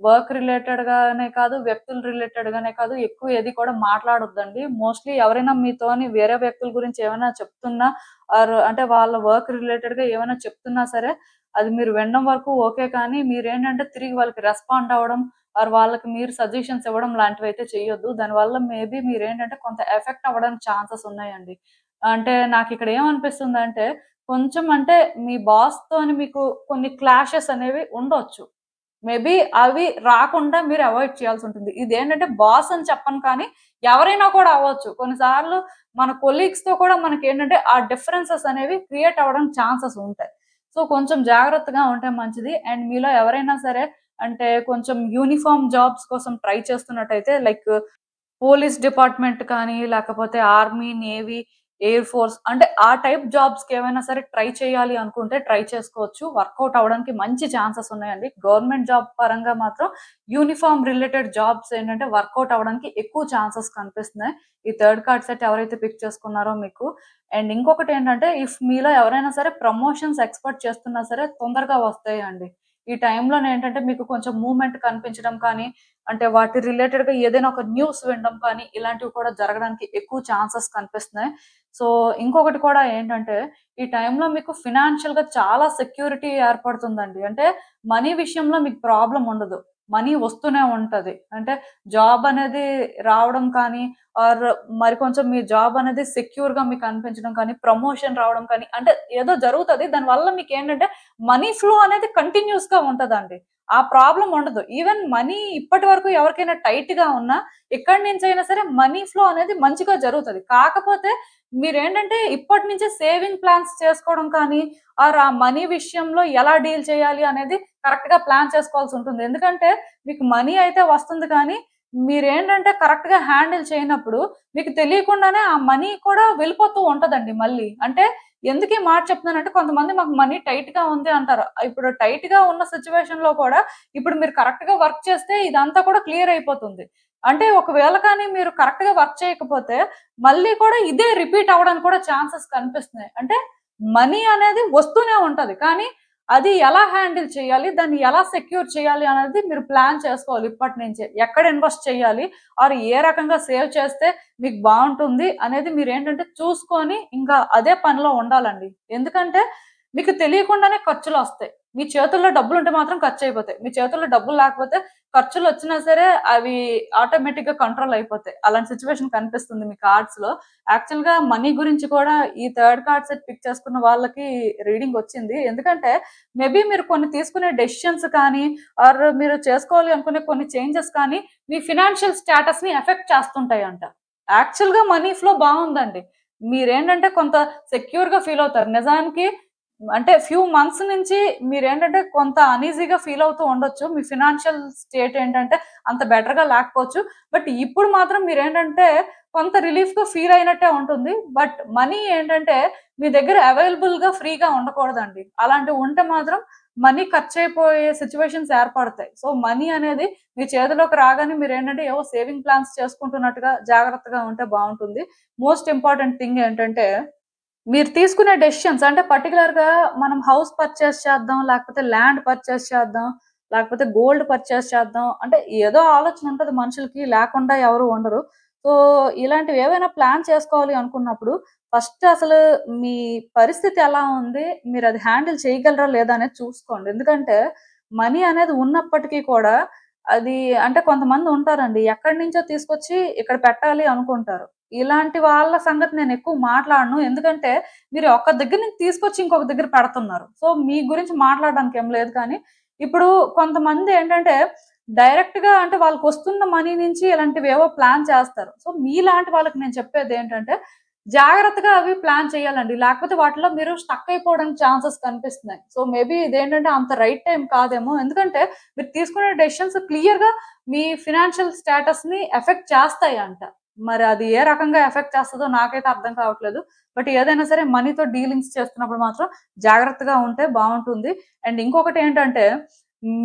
వర్క్ రిలేటెడ్‌గానే కాదు, వ్యక్తులు రిలేటెడ్‌గానే కాదు, ఎక్కువ ఏది కూడా మాట్లాడొద్దండి. మోస్ట్‌లీ ఎవరైనా మీతోని వేరే వ్యక్తుల గురించి ఏమైనా చెప్తున్నా ఆర్ అంటే వాళ్ళ వర్క్ రిలేటెడ్‌గా ఏమైనా చెప్తున్నా సరే, అది మీరు వినడం వరకు ఓకే. కానీ మీరేంటంటే తిరిగి వాళ్ళకి రెస్పాండ్ అవ్వడం ఆర్ వాళ్ళకి మీరు సజెషన్స్ ఇవ్వడం లాంటివైతే చేయొద్దు. దానివల్ల మేబీ మీరేంటంటే కొంత ఎఫెక్ట్ అవ్వడానికి ఛాన్సెస్ ఉన్నాయండి. అంటే నాకిక్కడ ఏమనిపిస్తుందంటే, కొంచెం అంటే మీ బాస్‌తోని మీకు కొన్ని క్లాషెస్ అనేవి ఉండొచ్చు. మేబీ అవి రాకుండా మీరు అవాయిడ్ చేయాల్సుంటుంది. ఇదేంటంటే బాస్ అని చెప్పను కానీ, ఎవరైనా కూడా అవ్వచ్చు. కొన్నిసార్లు మన కొలీగ్స్‌తో కూడా మనకేంటంటే, ఆ డిఫరెన్సెస్ అనేవి క్రియేట్ అవ్వడానికి ఛాన్సెస్ ఉంటాయి. సో, కొంచెం జాగ్రత్తగా ఉంటే మంచిది. అండ్ మీలో ఎవరైనా సరే అంటే కొంచెం యూనిఫార్మ్ జాబ్స్ కోసం ట్రై చేస్తున్నట్టయితే లైక్ పోలీస్ డిపార్ట్‌మెంట్ కానీ, లేకపోతే ఆర్మీ, నేవీ ఎయిర్ ఫోర్స్ అంటే ఆ టైప్ జాబ్స్ కి ఏమైనా సరే ట్రై చేయాలి అనుకుంటే ట్రై చేసుకోవచ్చు. వర్కౌట్ అవడానికి మంచి ఛాన్సెస్ ఉన్నాయండి. గవర్నమెంట్ జాబ్ పరంగా మాత్రం యూనిఫామ్ రిలేటెడ్ జాబ్స్ ఏంటంటే వర్కౌట్ అవడానికి ఎక్కువ ఛాన్సెస్ కనిపిస్తున్నాయి. ఈ థర్డ్ కార్డ్ సెట్ ఎవరైతే పిక్ చేసుకున్నారో మీకు. అండ్ ఇంకొకటి ఏంటంటే ఇఫ్ మీలో ఎవరైనా సరే ప్రమోషన్స్ ఎక్స్పెక్ట్ చేస్తున్నా సరే తొందరగా వస్తాయండి. ఈ టైంలో ఏంటంటే మీకు కొంచెం మూవ్మెంట్ కనిపించడం కానీ, అంటే వాటి రిలేటెడ్ గా ఏదైనా ఒక న్యూస్ వినడం కానీ ఇలాంటివి కూడా జరగడానికి ఎక్కువ ఛాన్సెస్ కనిపిస్తున్నాయి. సో ఇంకొకటి కూడా ఏంటంటే ఈ టైంలో మీకు ఫినాన్షియల్ గా చాలా సెక్యూరిటీ ఏర్పడుతుందండి. అంటే మనీ విషయంలో మీకు ప్రాబ్లం ఉండదు. మనీ వస్తూనే ఉంటది. అంటే జాబ్ అనేది రావడం కానీ ఆర్ మరి కొంచెం మీ జాబ్ అనేది సెక్యూర్ గా మీకు అనిపించడం కానీ, ప్రమోషన్ రావడం కానీ అంటే ఏదో జరుగుతది. దానివల్ల మీకు ఏంటంటే మనీ ఫ్లో అనేది కంటిన్యూస్ గా ఉంటదండి. ఆ ప్రాబ్లం ఉండదు. ఈవెన్ మనీ ఇప్పటి వరకు ఎవరికైనా టైట్ గా ఉన్నా ఎక్కడి నుంచి అయినా సరే మనీ ఫ్లో అనేది మంచిగా జరుగుతది. కాకపోతే మీరేంటంటే ఇప్పటి నుంచే సేవింగ్ ప్లాన్స్ చేసుకోవడం కానీ ఆర్ ఆ మనీ విషయంలో ఎలా డీల్ చేయాలి అనేది కరెక్ట్ గా ప్లాన్ చేసుకోవాల్సి ఉంటుంది. ఎందుకంటే మీకు మనీ అయితే వస్తుంది కానీ మీరేంటంటే కరెక్ట్ గా హ్యాండిల్ చేయనప్పుడు మీకు తెలియకుండానే ఆ మనీ కూడా వెళ్ళిపోతూ ఉంటదండి మళ్ళీ. అంటే ఎందుకు ఈ మాట చెప్తున్నానంటే కొంతమంది మాకు మనీ టైట్ గా ఉంది అంటారు. ఇప్పుడు టైట్ గా ఉన్న సిచ్యువేషన్ లో కూడా ఇప్పుడు మీరు కరెక్ట్ గా వర్క్ చేస్తే ఇదంతా కూడా క్లియర్ అయిపోతుంది. అంటే ఒకవేళ కానీ మీరు కరెక్ట్ గా వర్క్ చేయకపోతే మళ్ళీ కూడా ఇదే రిపీట్ అవ్వడానికి కూడా ఛాన్సెస్ కనిపిస్తున్నాయి. అంటే మనీ అనేది వస్తూనే ఉంటది. కానీ అది ఎలా హ్యాండిల్ చేయాలి, దాన్ని ఎలా సెక్యూర్ చేయాలి అనేది మీరు ప్లాన్ చేసుకోవాలి ఇప్పటి నుంచే. ఎక్కడ ఇన్వెస్ట్ చేయాలి ఆర్ ఏ రకంగా సేవ్ చేస్తే మీకు బాగుంటుంది అనేది మీరు ఏంటంటే చూసుకొని ఇంకా అదే పనిలో ఉండాలండి. ఎందుకంటే మీకు తెలియకుండానే ఖర్చులు వస్తాయి. మీ చేతుల్లో డబ్బులు ఉంటే మాత్రం ఖర్చు అయిపోతాయి. మీ చేతుల్లో డబ్బులు లేకపోతే ఖర్చులు వచ్చినా సరే అవి ఆటోమేటిక్ గా కంట్రోల్ అయిపోతాయి. అలాంటి సిచ్యువేషన్ కనిపిస్తుంది మీ కార్డ్స్ లో. యాక్చువల్ గా మనీ గురించి కూడా ఈ థర్డ్ కార్డ్ సెట్ పిక్ చేసుకున్న వాళ్ళకి రీడింగ్ వచ్చింది. ఎందుకంటే మేబీ మీరు కొన్ని తీసుకునే డెసిషన్స్ కానీ ఆర్ మీరు చేసుకోవాలి అనుకునే కొన్ని చేంజెస్ కానీ మీ ఫినాన్షియల్ స్టేటస్ ని ఎఫెక్ట్ చేస్తుంటాయి అంట. యాక్చువల్ గా మనీ ఫ్లో బాగుందండి. మీరేంటంటే కొంత సెక్యూర్ గా ఫీల్ అవుతారు. నిజానికి అంటే ఫ్యూ మంత్స్ నుంచి మీరేంటంటే కొంత అనీజీగా ఫీల్ అవుతూ ఉండొచ్చు. మీ ఫినాన్షియల్ స్టేట్ ఏంటంటే అంత బెటర్ గా లేకపోవచ్చు. బట్ ఇప్పుడు మాత్రం మీరేంటంటే కొంత రిలీఫ్ గా ఫీల్ అయినట్టే ఉంటుంది. బట్ మనీ ఏంటంటే మీ దగ్గర అవైలబుల్ గా ఫ్రీగా ఉండకూడదండి. అలాంటివి ఉంటే మాత్రం మనీ ఖర్చు అయిపోయే సిచ్యువేషన్స్ ఏర్పడతాయి. సో మనీ అనేది మీ చేతిలోకి రాగానే మీరు ఏంటంటే ఏవో సేవింగ్ ప్లాన్స్ చేసుకుంటున్నట్టుగా జాగ్రత్తగా ఉంటే బాగుంటుంది. మోస్ట్ ఇంపార్టెంట్ థింగ్ ఏంటంటే మీరు తీసుకునే డెసిషన్స్ అంటే పర్టికులర్ గా మనం హౌస్ పర్చేస్ చేద్దాం, లేకపోతే ల్యాండ్ పర్చేస్ చేద్దాం, లేకపోతే గోల్డ్ పర్చేస్ చేద్దాం అంటే ఏదో ఆలోచన ఉంటది మనుషులకి, లేకుండా ఎవరు ఉండరు. సో ఇలాంటివి ఏవైనా ప్లాన్ చేసుకోవాలి అనుకున్నప్పుడు ఫస్ట్ అసలు మీ పరిస్థితి ఎలా ఉంది, మీరు అది హ్యాండిల్ చేయగలరా లేదా అనేది చూసుకోండి. ఎందుకంటే మనీ అనేది ఉన్నప్పటికీ కూడా అది అంటే కొంతమంది ఉంటారండి ఎక్కడి నుంచో తీసుకొచ్చి ఇక్కడ పెట్టాలి అనుకుంటారు. ఇలాంటి వాళ్ళ సంగతి నేను ఎక్కువ మాట్లాడను. ఎందుకంటే మీరు ఒక్క దగ్గర నుంచి తీసుకొచ్చి ఇంకొక దగ్గర పెడుతున్నారు. సో మీ గురించి మాట్లాడడానికి ఏం లేదు. కానీ ఇప్పుడు కొంతమంది ఏంటంటే డైరెక్ట్ గా అంటే వాళ్ళకి వస్తున్న మనీ నుంచి ఇలాంటివి ఏవో ప్లాన్ చేస్తారు. సో మీలాంటి వాళ్ళకి నేను చెప్పేది ఏంటంటే జాగ్రత్తగా అవి ప్లాన్ చేయాలండి. లేకపోతే వాటిలో మీరు స్టక్ అయిపోవడానికి ఛాన్సెస్ కనిపిస్తున్నాయి. సో మేబీ ఇదేంటంటే అంత రైట్ టైం కాదేమో. ఎందుకంటే మీరు తీసుకునే డెసిషన్స్ క్లియర్ గా మీ ఫినాన్షియల్ స్టేటస్ ని ఎఫెక్ట్ చేస్తాయి అంట. మరి అది ఏ రకంగా ఎఫెక్ట్ చేస్తుందో నాకైతే అర్థం కావట్లేదు. బట్ ఏదైనా సరే మనీతో డీలింగ్స్ చేస్తున్నప్పుడు మాత్రం జాగ్రత్తగా ఉంటే బాగుంటుంది. అండ్ ఇంకొకటి ఏంటంటే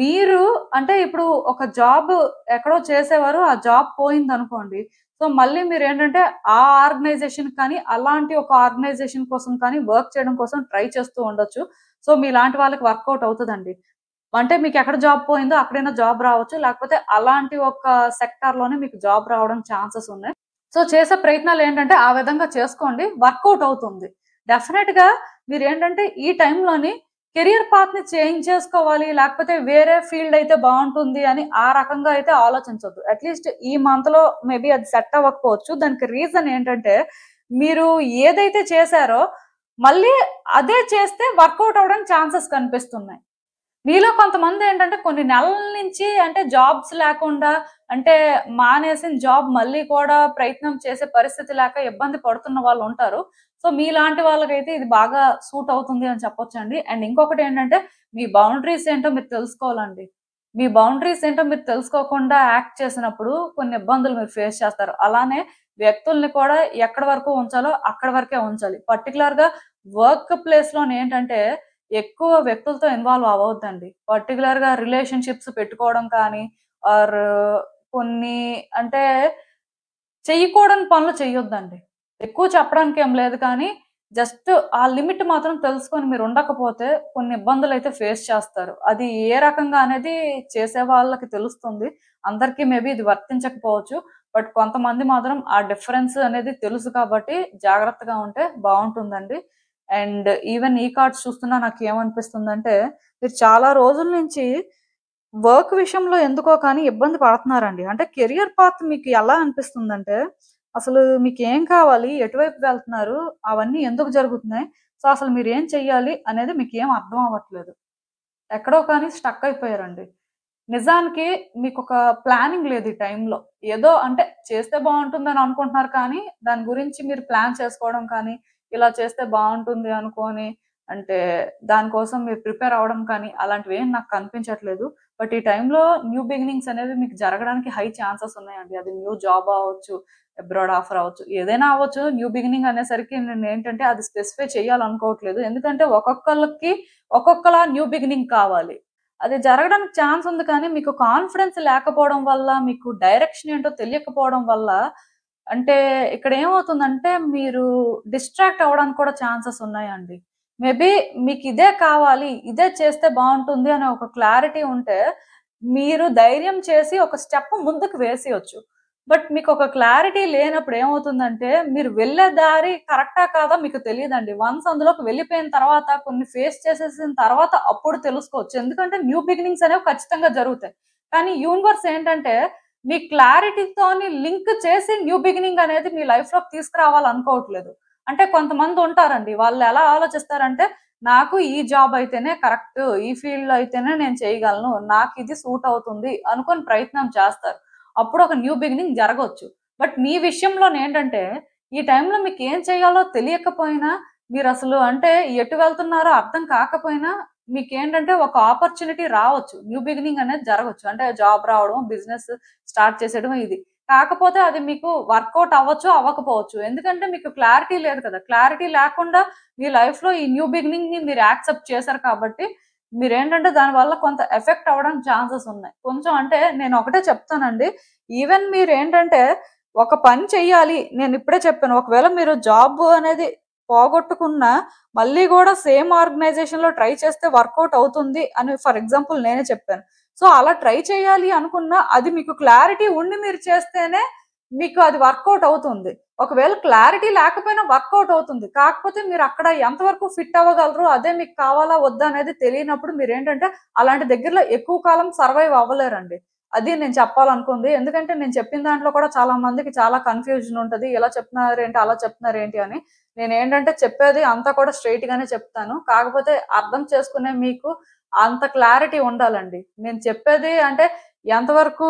మీరు అంటే ఇప్పుడు ఒక జాబ్ ఎక్కడో చేసేవారు, ఆ జాబ్ పోయింది అనుకోండి. సో మళ్ళీ మీరు ఏంటంటే ఆ ఆర్గనైజేషన్ కానీ అలాంటి ఒక ఆర్గనైజేషన్ కోసం కానీ వర్క్ చేయడం కోసం ట్రై చేస్తూ ఉండొచ్చు. సో మీలాంటి వాళ్ళకి వర్కౌట్ అవుతుందండి. అంటే మీకు ఎక్కడ జాబ్ పోయిందో అక్కడైనా జాబ్ రావచ్చు. లేకపోతే అలాంటి ఒక సెక్టార్ లోనే మీకు జాబ్ రావడం ఛాన్సెస్ ఉన్నాయి. సో చేసే ప్రయత్నాలు ఏంటంటే ఆ విధంగా చేసుకోండి. వర్కౌట్ అవుతుంది. డెఫినెట్ గా మీరు ఏంటంటే ఈ టైంలోని కెరియర్ పాత్ ని చేంజ్ చేసుకోవాలి, లేకపోతే వేరే ఫీల్డ్ అయితే బాగుంటుంది అని ఆ రకంగా అయితే ఆలోచించొద్దు. అట్లీస్ట్ ఈ మంత్ లో మేబీ అది సెట్ అవ్వకపోవచ్చు. దానికి రీజన్ ఏంటంటే మీరు ఏదైతే చేశారో మళ్ళీ అదే చేస్తే వర్కౌట్ అవడానికి ఛాన్సెస్ కనిపిస్తున్నాయి. మీలో కొంతమంది ఏంటంటే కొన్ని నెలల నుంచి అంటే జాబ్స్ లేకుండా అంటే మానేసిన జాబ్ మళ్ళీ కూడా ప్రయత్నం చేసే పరిస్థితి లేక ఇబ్బంది పడుతున్న వాళ్ళు ఉంటారు. సో మీలాంటి వాళ్ళకైతే ఇది బాగా సూట్ అవుతుంది అని చెప్పొచ్చండి. అండ్ ఇంకొకటి ఏంటంటే మీ బౌండరీస్ ఏంటో మీరు తెలుసుకోవాలండి. మీ బౌండరీస్ ఏంటో మీరు తెలుసుకోకుండా యాక్ట్ చేసినప్పుడు కొన్ని ఇబ్బందులు మీరు ఫేస్ చేస్తారు. అలానే వ్యక్తుల్ని కూడా ఎక్కడి వరకు ఉంచాలో అక్కడి వరకే ఉంచాలి. పర్టిక్యులర్‌గా వర్క్ ప్లేస్‌లోని ఏంటంటే ఎక్కువ వ్యక్తులతో ఇన్వాల్వ్ అవ్వొద్దండి. పర్టిక్యులర్‌గా రిలేషన్‌షిప్స్ పెట్టుకోవడం కానీ ఆర్ కొన్ని అంటే చెయ్యకూడని పనులు చెయ్యొద్దండి. ఎక్కువ చెప్పడానికి ఏం లేదు కానీ, జస్ట్ ఆ లిమిట్ మాత్రం తెలుసుకొని మీరు ఉండకపోతే కొన్ని ఇబ్బందులైతే ఫేస్ చేస్తారు. అది ఏ రకంగా అనేది చేసే వాళ్ళకి తెలుస్తుంది. అందరికీ మేబీ ఇది వర్తించకపోవచ్చు. బట్ కొంతమంది మాత్రం ఆ డిఫరెన్స్ అనేది తెలుసు కాబట్టి జాగ్రత్తగా ఉంటే బావుంటుందండి. అండ్ ఈవెన్ ఈ కార్డ్స్ చూస్తున్నా నాకేమనిపిస్తుందంటే, మీరు చాలా రోజుల నుంచి వర్క్ విషయంలో ఎందుకో కానీ ఇబ్బంది పడుతున్నారండి. అంటే కెరియర్ పాత్ మీకు ఎలా అనిపిస్తుందంటే, అసలు మీకేం కావాలి? ఎటువైపు వెళ్తున్నారు? అవన్నీ ఎందుకు జరుగుతున్నాయి? సో, అసలు మీరేం చెయ్యాలి అనేది మీకేం అర్థం అవ్వట్లేదు. ఎక్కడో కానీ స్టక్ అయిపోయారండి. నిజానికి మీకొక ప్లానింగ్ లేదు ఈ టైంలో. ఏదో అంటే చేస్తే బావుంటుందని అనుకుంటున్నారు కానీ, దాని గురించి మీరు ప్లాన్ చేసుకోవడం కానీ, ఇలా చేస్తే బావుంటుంది అనుకోని అంటే దానికోసం మీరు ప్రిపేర్ అవ్వడం కానీ, అలాంటివేం నాకు కనిపించట్లేదు. బట్ ఈ టైంలో న్యూ బిగినింగ్స్ అనేవి మీకు జరగడానికి హై ఛాన్సెస్ ఉన్నాయండి. అది న్యూ జాబ్ అవ్వచ్చు, అబ్రాడ్ ఆఫర్ అవ్వచ్చు, ఏదైనా అవ్వచ్చు. న్యూ బిగినింగ్ అనేసరికి నేనేంటంటే అది స్పెసిఫై చేయాలనుకోవట్లేదు. ఎందుకంటే ఒక్కొక్కళ్ళకి ఒక్కొక్కలా న్యూ బిగినింగ్ కావాలి. అది జరగడానికి ఛాన్స్ ఉంది కానీ, మీకు కాన్ఫిడెన్స్ లేకపోవడం వల్ల, మీకు డైరెక్షన్ ఏంటో తెలియకపోవడం వల్ల, అంటే ఇక్కడ ఏమవుతుందంటే, మీరు డిస్ట్రాక్ట్ అవ్వడానికి కూడా ఛాన్సెస్ ఉన్నాయండి. మేబీ మీకిదే కావాలి, ఇదే చేస్తే బావుంటుంది అనే ఒక క్లారిటీ ఉంటే, మీరు ధైర్యం చేసి ఒక స్టెప్ ముందుకు వేసేయొచ్చు. బట్ మీకొక క్లారిటీ లేనప్పుడు ఏమవుతుందంటే, మీరు వెళ్ళే దారి కరెక్టా కాదా మీకు తెలీదండి. వన్స్ అందులోకి వెళ్ళిపోయిన తర్వాత, కొన్ని ఫేస్ చేసేసిన తర్వాత అప్పుడు తెలుసుకోవచ్చు. ఎందుకంటే న్యూ బిగినింగ్స్ అనేవి ఖచ్చితంగా జరుగుతాయి. కానీ యూనివర్స్ ఏంటంటే, మీ క్లారిటీతోని లింక్ చేసి న్యూ బిగినింగ్ అనేది మీ లైఫ్‌లోకి తీసుకురావాలనుకోవట్లేదు. అంటే కొంతమందుంటారండి. వాళ్ళెలా ఆలోచిస్తారంటే, నాకు ఈ జాబ్ అయితేనే కరెక్ట్. ఈ ఫీల్డ్‌లో అయితేనే నేను చేయగలను. నాకిది సూట్ అవుతుంది అనుకోని ప్రయత్నం చేస్తారు. అప్పుడు ఒక న్యూ బిగినింగ్ జరగొచ్చు. బట్ మీ విషయంలోనేంటంటే, ఈ టైంలో మీకేం చేయాలో తెలియకపోయినా, మీరసలు అంటే ఎటు వెళ్తున్నారో అర్థం కాకపోయినా, మీకేంటంటే ఒక ఆపర్చునిటీ రావచ్చు. న్యూ బిగినింగ్ అనేది జరగొచ్చు. అంటే జాబ్ రావడం, బిజినెస్ స్టార్ట్ చేసేయడం ఇది. కాకపోతే అది మీకు వర్కౌట్ అవ్వచ్చు, అవ్వకపోవచ్చు. ఎందుకంటే మీకు క్లారిటీ లేదు కదా! క్లారిటీ లేకుండా మీ లైఫ్‌లో ఈ న్యూ బిగినింగ్‌ని మీరు యాక్సెప్ట్ చేశారు కాబట్టి, మీరేంటంటే దానివల్ల కొంత ఎఫెక్ట్ అవ్వడానికి ఛాన్సెస్ ఉన్నాయి. కొంచెం అంటే నేనొకటే చెప్తానండి. ఈవెన్ మీరేంటంటే ఒక పని చెయ్యాలి. నేనిప్పుడే చెప్పాను. ఒకవేళ మీరు జాబ్ అనేది పోగొట్టుకున్నా, మళ్ళీ గూడా సేమ్ ఆర్గనైజేషన్‌లో ట్రై చేస్తే వర్కౌట్ అవుతుంది అని ఫర్ ఎగ్జాంపుల్ నేనే చెప్పాను. సో, అలా ట్రై చేయాలి అనుకున్నా, అది మీకు క్లారిటీ ఉండి మీరు చేస్తేనే మీకు అది వర్కౌట్ అవుతుంది. ఒకవేళ క్లారిటీ లేకపోయినా వర్కౌట్ అవుతుంది. కాకపోతే మీరక్కడ ఎంతవరకు ఫిట్ అవ్వగలరు, అదే మీకు కావాలా వద్దా అనేది తెలియనప్పుడు మీరేంటంటే అలాంటి దగ్గరలో ఎక్కువ కాలం సర్వైవ్ అవ్వలేరండి. అది నేను చెప్పాలనుకుంది. ఎందుకంటే నేను చెప్పిన దాంట్లో కూడా చాలా మందికి చాలా కన్‌ఫ్యూజన్ ఉంటది. ఇలా చెప్తున్నారేంటి, అలా చెప్తున్నారేంటి అని. నేనేంటంటే చెప్పేది అంతా కూడా స్ట్రెయిట్ గానే చెప్తాను. కాకపోతే అర్థం చేసుకునే మీకు అంత క్లారిటీ ఉండాలండి. నేను చెప్పేది అంటే ఎంతవరకు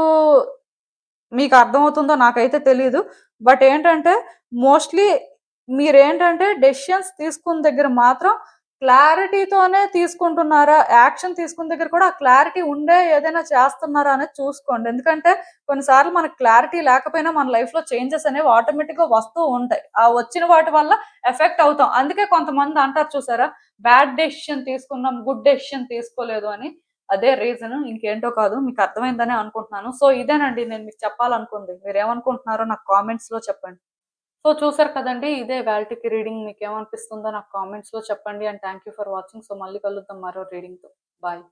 మీకు అర్థమవుతుందో నాకైతే తెలీదు. బట్ ఏంటంటే మోస్ట్‌లీ మీరేంటంటే డెసిషన్స్ తీసుకున్న దగ్గర మాత్రం క్లారిటీతోనే తీసుకుంటున్నారా? యాక్షన్ తీసుకున్న దగ్గర కూడా ఆ క్లారిటీ ఉండే ఏదైనా చేస్తున్నారా అనేది చూసుకోండి. ఎందుకంటే కొన్నిసార్లు మనకు క్లారిటీ లేకపోయినా మన లైఫ్‌లో చేంజెస్ అనేవి ఆటోమేటిక్‌గా వస్తూ ఉంటాయి. ఆ వచ్చిన వాటి వల్ల ఎఫెక్ట్ అవుతాం. అందుకే కొంతమంది అంటారు చూసారా? బ్యాడ్ డెసిషన్ తీసుకున్నాం, గుడ్ డెసిషన్ తీసుకోలేదు అని. అదే రీజను. ఇంకేంటో కాదు. మీకు అర్థమైందనే అనుకుంటున్నాను. సో, ఇదేనండి నేను మీకు చెప్పాలనుకుంది. మీరేమనుకుంటున్నారో నాకు కామెంట్స్‌లో చెప్పండి. సో, చూసారు కదండీ! ఇదే ఇవాల్టికి రీడింగ్. మీకేమనిపిస్తుందో నాకు కామెంట్స్‌లో చెప్పండి. And thank you for watching. So, మళ్ళీ కలుద్దాం మరో రీడింగ్‌తో. బాయ్.